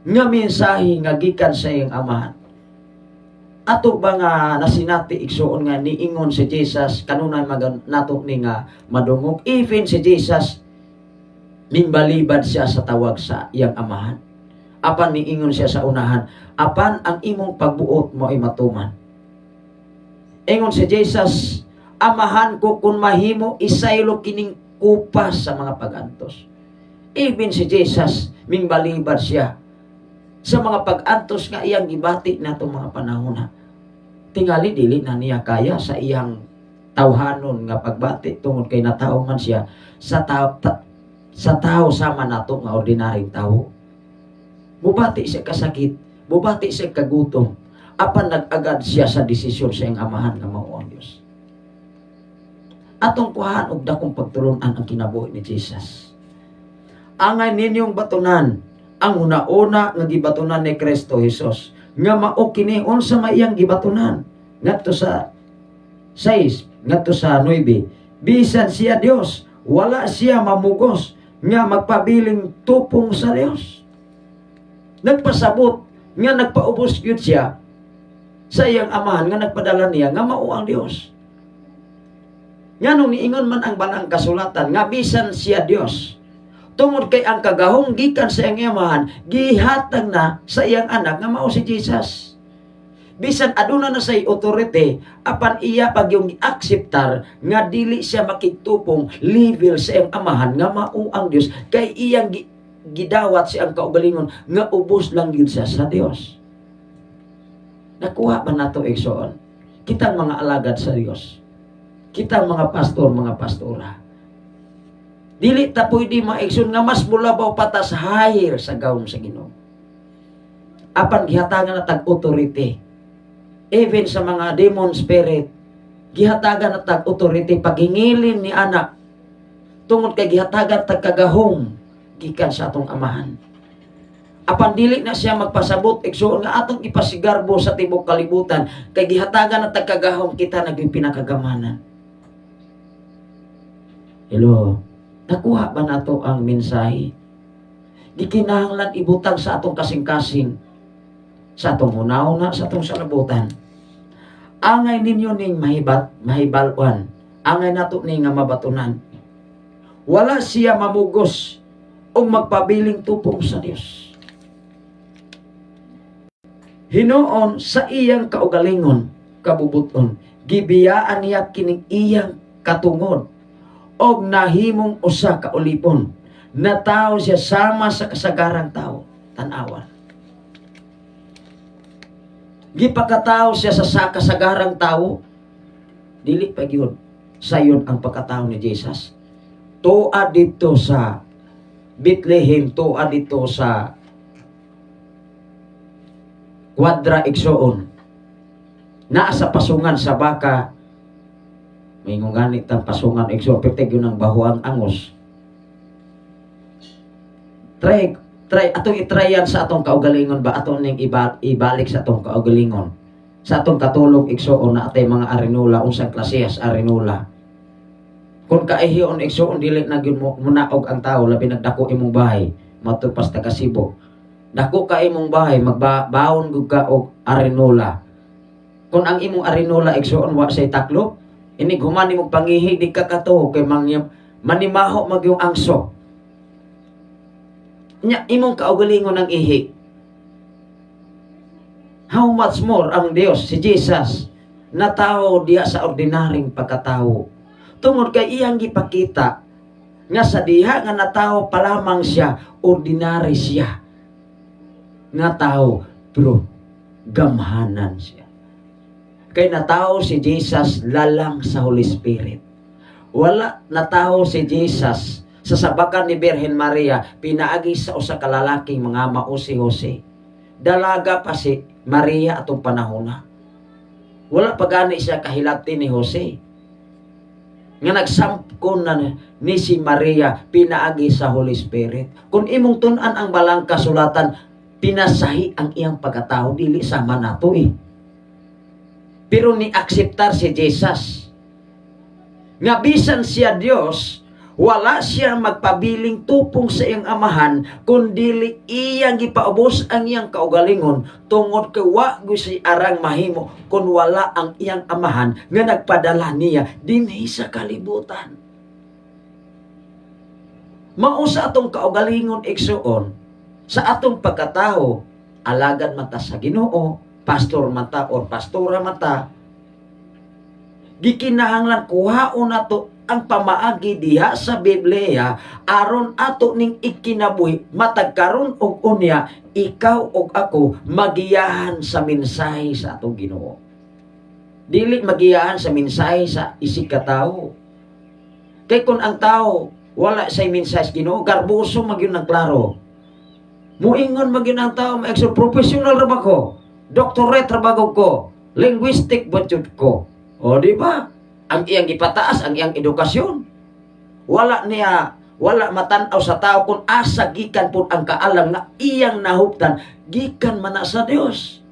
nga mensahe nga gikan sa iyang amahan. Ato ba nga nasinati igsoon nga niingon si Jesus kanunay nato ni nga madungog, even si Jesus mingbalibad siya sa tawag sa iyang amahan. Apan niingon siya sa unahan, apan ang imong pagbuot mo ay matuman. Ingon si Jesus, amahan ko kung mahimo isaylo kining kupas sa mga pagantos. Even si Jesus mingbalibad siya sa mga pag-antos nga iyang gibati natong mga panahon na. Tingali dili na niya kaya sa iyang tawhanon nga pagbati tungod kay natao man siya sa tao sama nato nga ordinaryong tao. Bubati siya kasakit, bubati siya kagutom, apan nag-agad siya sa desisyon sa iyang amahan nga mao ang Dios. Atong kuhaan og dakong pagtulunan ang kinabuhi ni Jesus. Angay ninyong batunan ang una-una nga gibatunan ni Kristo Jesus nga mao kini unsa may iyang gibatunan ngadto sa 6 ngadto sa 9, bisan siya Dios wala siya mamugos nga magpabiling tupong sa Dios. Nagpasabot nga nagpaubos gyud siya sa iyang amahan nga nagpadala niya nga mao ang Dios. Nganong niingon man ang banang kasulatan nga bisan siya Dios, tungod kay ang kagahong gikan sa iyang amahan gihatag na sa iyang anak nga mao si Jesus. Bisan aduna na say authority, apan iya pag yung akseptar nga dili siya makitupong level sa iyang amahan nga mao ang Dios, kay iyang gidawat siyang kaugalingon nga ubos lang gyud siya sa Dios. Nakuha ba nato igsoon? Kitang mga alagad sa Dios, kitang mga pastor, mga pastora, dili ta pwede maigsoon nga mas mulabaw patas higher sa gawom sa Ginoo. Apan gihatagan na tag authority. Even sa mga demon spirit, gihatagan na tag authority paghingilin ni anak. Tungod kay gihatagan tag kagahom gikan sa atong amahan. Apan dili na siya magpasabot igsoon nga atong ipasigarbo sa tibok kalibutan kay gihatagan na tag kagahom kita nagpinakagamanan. Hello. Nakuha ba nato ang mensahe? Gikinahanglan ibutang sa atong kasing-kasing, sa atong una-una, sa atong salabutan. Angay ninyo ning mahibalwan, angay nato ning nga mabatunan. Wala siya mamugos o magpabiling tupong sa Dios. Hinuon sa iyang kaugalingon, kabubuton, gibiyaan niya kining iyang katungod, og nahimong usa ka ulipon, na tao siya sama sa kasagarang tao. Tanawan. Gipakatao siya sa kasagarang tao, dili pa gyud sayon ang pagkatao ni Jesus. Tuad dito sa Bethlehem, tuad dito sa Quadra Igsoon, naa sa pasungan sa baka, may ngunganit ang pasungan Igsoon, perteg yun ang bahuang angos. Atong itrayan sa atong kaugalingon ba, atong ning ibalik sa atong kaugalingon, sa atong katulog Igsoon na atay mga arinula, unsang klasehas arinula. Kung kaihiyon Igsoon, dili na gyud mo munaog ang tao, labi nagdako imong bahay, matupas taga Cebu. Dako ka imong bahay, magbaon gud ka og arinula. Kung ang imong arinula Igsoon wa say taklop, ini human imong pangihi di ka katuo kay manimaho magyong angso. Nya imong kaugalingon ng ihi. How much more ang Dios, si Jesus, na tao diya sa ordinaryong pagkatao. Tungod kay iyang gipakita nga sa diha nga natao pa lamang siya, ordinary siya nga tao, pero gamhanan siya. Kay natao si Jesus lalang sa Holy Spirit. Wala natao si Jesus sa sabakan ni Birhen Maria, pinaagi sa usa ka lalaking mga mao si Jose. Dalaga pa si Maria atong panahon na. Wala pa gani siya kahilabti ni Jose. Nga nagsamkon na ni si Maria, pinaagi sa Holy Spirit. Kung imong tun-an ang balang kasulatan, pinasahi ang iyang pagkatao, dili sama nato eh. Pero ni akseptar si Jesus. Nga bisan siya Dios, wala siya magpabiling tupong sa iyang amahan, kundili iyang gipaubos ang iyang kaugalingon, tungod kay wa gusi arang mahimo kung wala ang iyang amahan nga nagpadala niya dinhi sa kalibutan. Mao sa atong kaugalingon Igsoon, sa atong pagkatao, alagad mata sa Ginoo, pastor mata or pastora mata, gikinahanglan kuhaon nato ang pamaagi diha sa Biblia aron ato ning ikinabuhi matag karon og unya ikaw og ako magiyahan sa mensahe sa atong Ginoo. Dili magiyahan sa mensahe sa isig ka tawo. Kay kun ang tawo wala say mensahe Ginoo, garbuso magyud nagklaro. Muingon magyud ang tawo, professional ra ba ko? Doctorate ra ba ko? Linguistic ba jud ko? O di ba? Ang iyang gipataas, ang iyang edukasyon. Wala matan-aw sa tao kung asa gikan pud ang kaalam na iyang nahuptan, gikan man na sa Dios.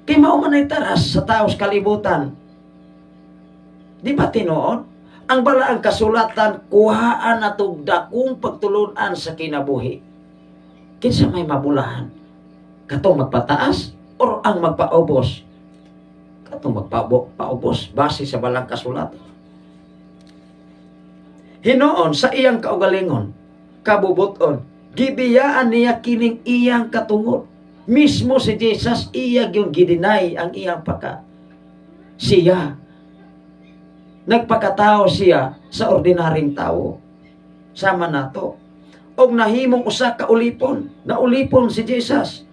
Kay mao man ay taras sa tao sa kalibutan. Di ba tinuod? Ang balaang kasulatan, kuhaan na dakong pagtulunan sa kinabuhi. Kinsa may mabulahan? Katong magpataas or ang magpaubos? Katong magpaubos base sa balang kasulatan. Hinuon sa iyang kaugalingon, kabubuton, gibiyaan niya kining iyang katungod. Mismo si Jesus, iya yung gidinay ang iyang paka. Siya, nagpakatao siya sa ordinaryong tao. Sama nato. Og nahimong usa ka ulipon. Na ulipon si Jesus.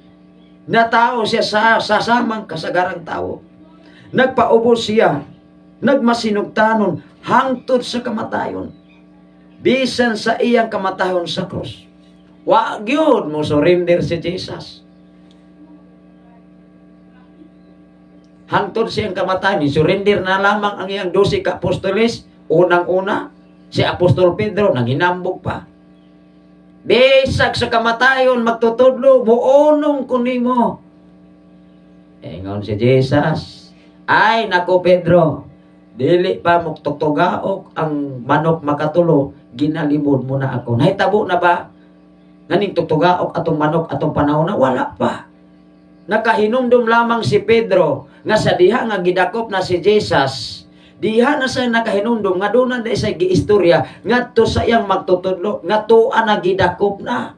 Na tao siya sa sasamang kasagarang tao. Nagpaubos siya. Nagmasinugtanon hangtod sa kamatayon. Bisan sa iyang kamatayon sa krus. Wa gyud mo surrender si Jesus. Hangtod siyang kamatayon, surrender na lamang ang iyang 12 ka apostoles. Unang-una, si Apostol Pedro, nanghinambog pa. Bisag sa kamatayon, magtutudlo, muunong kunimo. Ingon si Jesus, ay nako Pedro, dili pa muktutugaok ang manok makatulo, ginalimod mo na ako. Nahitabo na ba? Naning tutugaok atong manok atong panahon na wala pa. Nakahinumdum lamang si Pedro nga sa diha nga gidakop na si Jesus, diha na sa nakahinumdum nga doon na sa giistorya nga to sa iyang magtutudlo nga tuwa na gidakop na.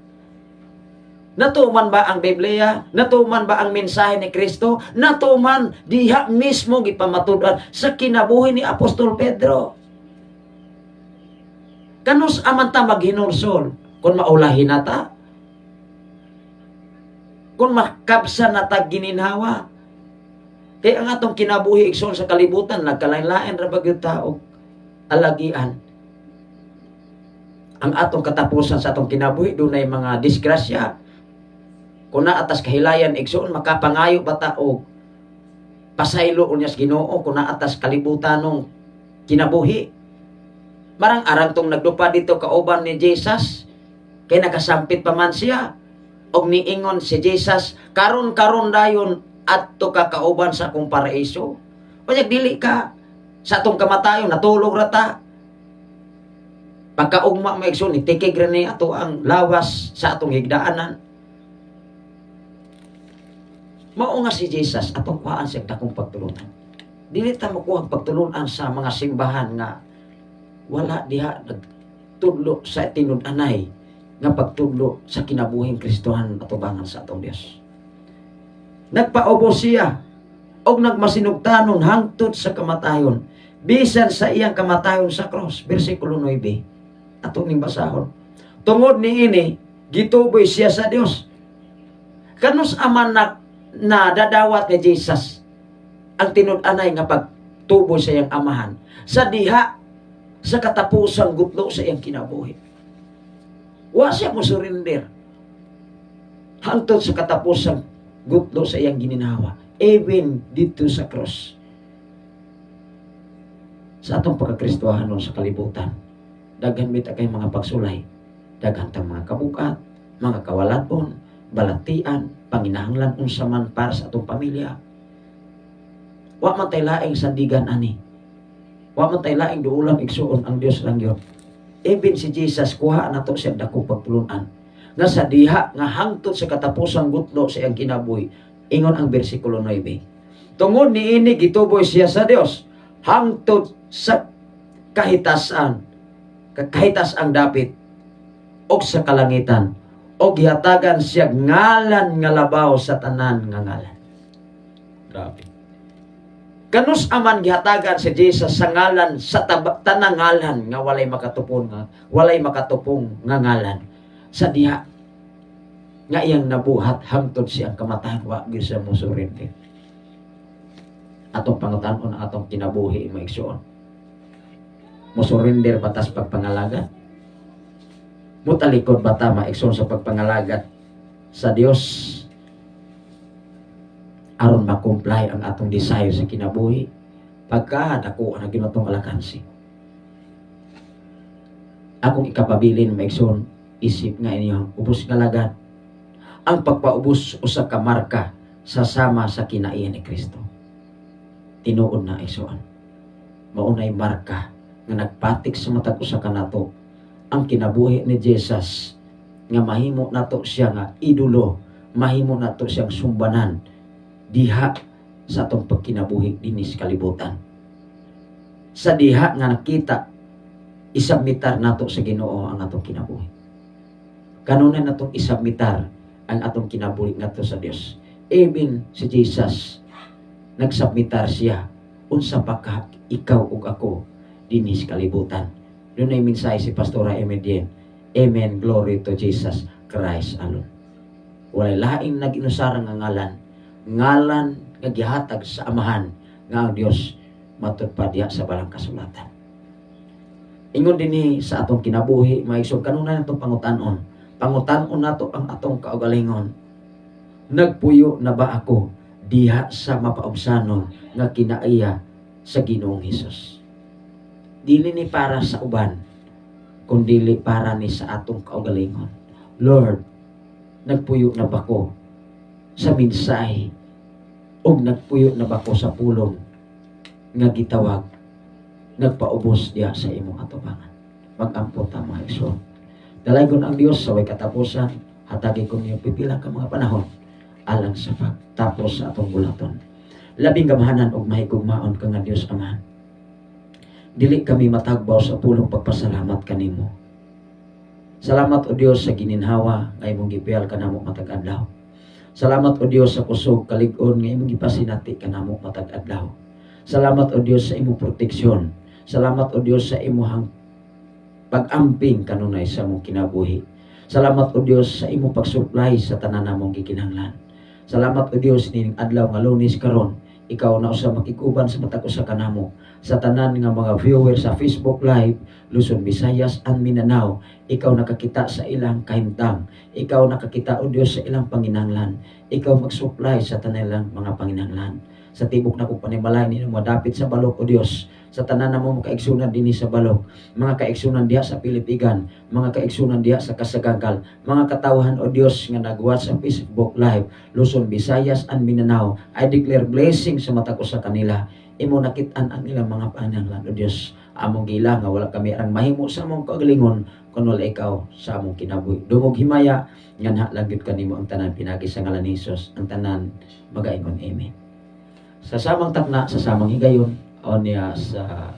Natuman ba ang Biblia? Natuman ba ang mensahe ni Kristo? Natuman diha mismo gipamatudan sa kinabuhi ni Apostol Pedro. Kanus aman ta maghinursol kung maulahin na ta? Kung makapsa na ta gininhawa? Kaya ang atong kinabuhi igsoon sa kalibutan, nagkalain-lain ra bagyud tao alagian. Ang atong katapusan sa atong kinabuhi dunay mga disgrasya. Kung na atas kahilayan igsoon makapangayo ba ta og pasaylo unya sa Ginoo kung na atas kalibutanong kinabuhi. Marang arang tong nagdupa dito kauban ni Jesus kay nakasampit pa man siya og niingon si Jesus karon dayon adto ka kauban sa akong paraiso. Panyag dili ka sa atong kamatayon natulog ra ta. Pagkaugma maigsoon itikig ra ni ato ang lawas sa atong higdaanan. Mao nga si Jesus atong kuhaan sa dakong pagtulunan. Dili ta makuha pagtulunan sa mga simbahan nga wala diha nagtudlo sa tinud-anay nga pagtudlo sa kinabuhing Kristohan atubangan sa atong Dios. Nagpaubos siya og nagmasinugtanon hangtod sa kamatayon bisan sa iyang kamatayon sa cross. Bersikulo 9 atong ning basahon. Tungod niini gituboy siya sa Dios. Kanus aman na dadawat ni Jesus ang tinud-anay nga pagtuboy sa iyang amahan sa diha sa katapusang gutlo sa iyang kinabuhi. Wa siya mo surrender hangtod sa katapusang gutlo sa iyang gininawa, even dito sa cross. Sa atong pagkakristohanon sa kalibutan, daghan bit kay mga pagsulay, daghan tang mga kabukat, mga kawaladon, balatian, panginahanglan unsa man para sa atong pamilya. Wa man tay laing sandigan ani. Wa man tay laing duulang igsuon ang Dios lang yun. Even si Jesus kuha nato siya dakong pagtulunan nga sa diha nga hangtod sa katapusang gutlo sa iyang kinabuhi. Ingon ang bersikulo 9. Tungod niini gituboy siya sa Dios hangtod sa kahitasan dapit og sa kalangitan o gihatagan siya ngalan nga labaw sa tanan nga ngalan. Grabe. Kanus aman gihatagan si Jesus sa ngalan sa tanang ngalan nga walay makatupong nga ngalan sa diha nga iyang nabuhat hangtod siyang kamatayan wa gyud siya mosurrender. Atong pangutan-on atong kinabuhi maigsoon. Mosurrender batas pagpangalaga. Mutalikod bata maigsoon sa pagpangalagat sa Dios aron makumplay ang atong desire sa kinabuhi pagka dako ang ginatong alakansi. Akong ikapabilin maigsoon isip nga inyo ubos nga lagad ang pagpaubos usa ka marka sa sama sa kinaiya ni Kristo. Tinuod na igsoon. Maunay marka nga nagpatik sa matag usa kanato ang kinabuhi ni Jesus nga mahimo nato siya nga idolo, mahimo nato siyang sumbanan diha sa atong pagkinabuhi dinis kalibutan. Sa diha nga nakita isabmitar nato sa Ginoo ang atong kinabuhi. Kanunay natong isabmitar ang atong kinabuhi ngadto sa Dios. Even si Jesus nagsabmitar siya unsa pa ka ikaw ug ako dinis kalibutan. Doon ay mensahe si Pastora Emedien. Amen, glory to Jesus Christ alone. Walay laing nag-inusarang nga ngalan nga gihatag sa amahan nga ang Dios matud pa diha sa balang kasulatan. Ingon dinhi sa atong kinabuhi maisog kanunay natong pangutan-on nato ang atong kaugalingon. Nagpuyo na ba ako diha sa mapaubsanon nga kinaiya sa Ginoong Hesus? Dili ni para sa uban, kundili para ni sa atong kaugalingon. Lord, nagpuyo na ba ko sa mensahe o nagpuyo na ba ko sa pulong nga gitawag nagpaubos diya sa imong atubangan. Mag-ampot ang mga igsoon. Dalaygon ang Dios sa way katapusan, hatagi ko niyo pipila ka mga panahon alang sa pagtapos sa atong bulaton. Labing gamahanan og mahigugmaon ka nga Dios Amahan. Dili kami matagbaw sa pulong pagpasalamat kanimo Salamat o Dios sa gininhawa nga imong gipiyal kanamo matag adlaw. Salamat o Dios sa kusog kalig-on nga imong gipasinati kanamo matag adlaw. Salamat o Dios sa imong proteksyon. Salamat o Dios sa imong pag-amping kanunay sa mong kinabuhi. Salamat o Dios sa imong pag-supply sa tanan namong gikinahanglan. Salamat o Dios ning adlaw nga Lunes karon, ikaw na usa makikuban sa matag usa kanamo sa tanan nga mga viewers sa Facebook Live, Luzon, Visayas and Mindanao. Ikaw nakakita sa ilang kahimtang. Ikaw nakakita o Dios sa ilang panginahanglan. Ikaw mag-supply sa tanan mga panginahanglan. Sa tibok na kong panimalay ninyo madapit sa balok o Dios, sa tanan na mo kaigsunan dinhi sa balok, mga kaigsunan diha sa Pilipigan, mga kaigsunan diha sa Kasagagal, mga katawhan o Dios nga nag-watch sa Facebook Live, Luzon, Visayas and Mindanao, I declare blessing sa mata ko sa kanila. Imo nakitaan ang ilang mga pananglan o Dios. Among gila nga wala kami arang mahimo sa among kagalingon kun wala ikaw sa among kinabuhi. Dumog himaya nganha lagyud kanimo ang tanan pinagi sa ngalan ni Hesus, ang tanan magaingon amen. Sa samang takna, sa samang higayon, o niya sa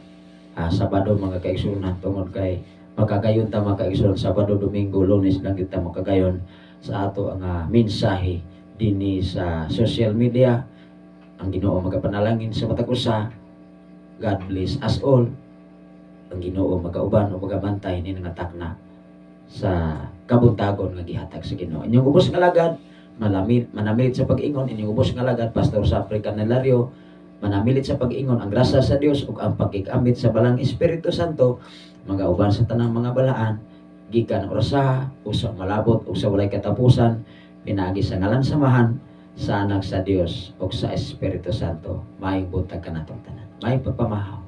Sabado mga kaigsunan, tungod kay makagayon ta mga kaigsunan, Sabado, Domingo, Lunes lang kita makagayon sa ato ang mensahe dinhi sa social media. Ang Ginoo magapanalangin sa matag usa. God bless us all. Ang Ginoo magauban o magabantay ni nga takna sa kabuntagon nga gihatag sa Ginoo. Inyong ubos nga lagad, manamilit sa pag-ingon, inyong ubos nga lagad, Pastor Sapri Candelario, manamilit sa pag-ingon ang grasya sa Dios ug ang pagkikamit sa balang Espiritu Santo magauban sa tanang mga balaan gikan orasa usa malabot ug sa walay katapusan pinaagi sa ngalan samahan sa anak sa Dios ug sa Espiritu Santo. Maayong buntag kanatong tanan. Maayong pagpamahaw.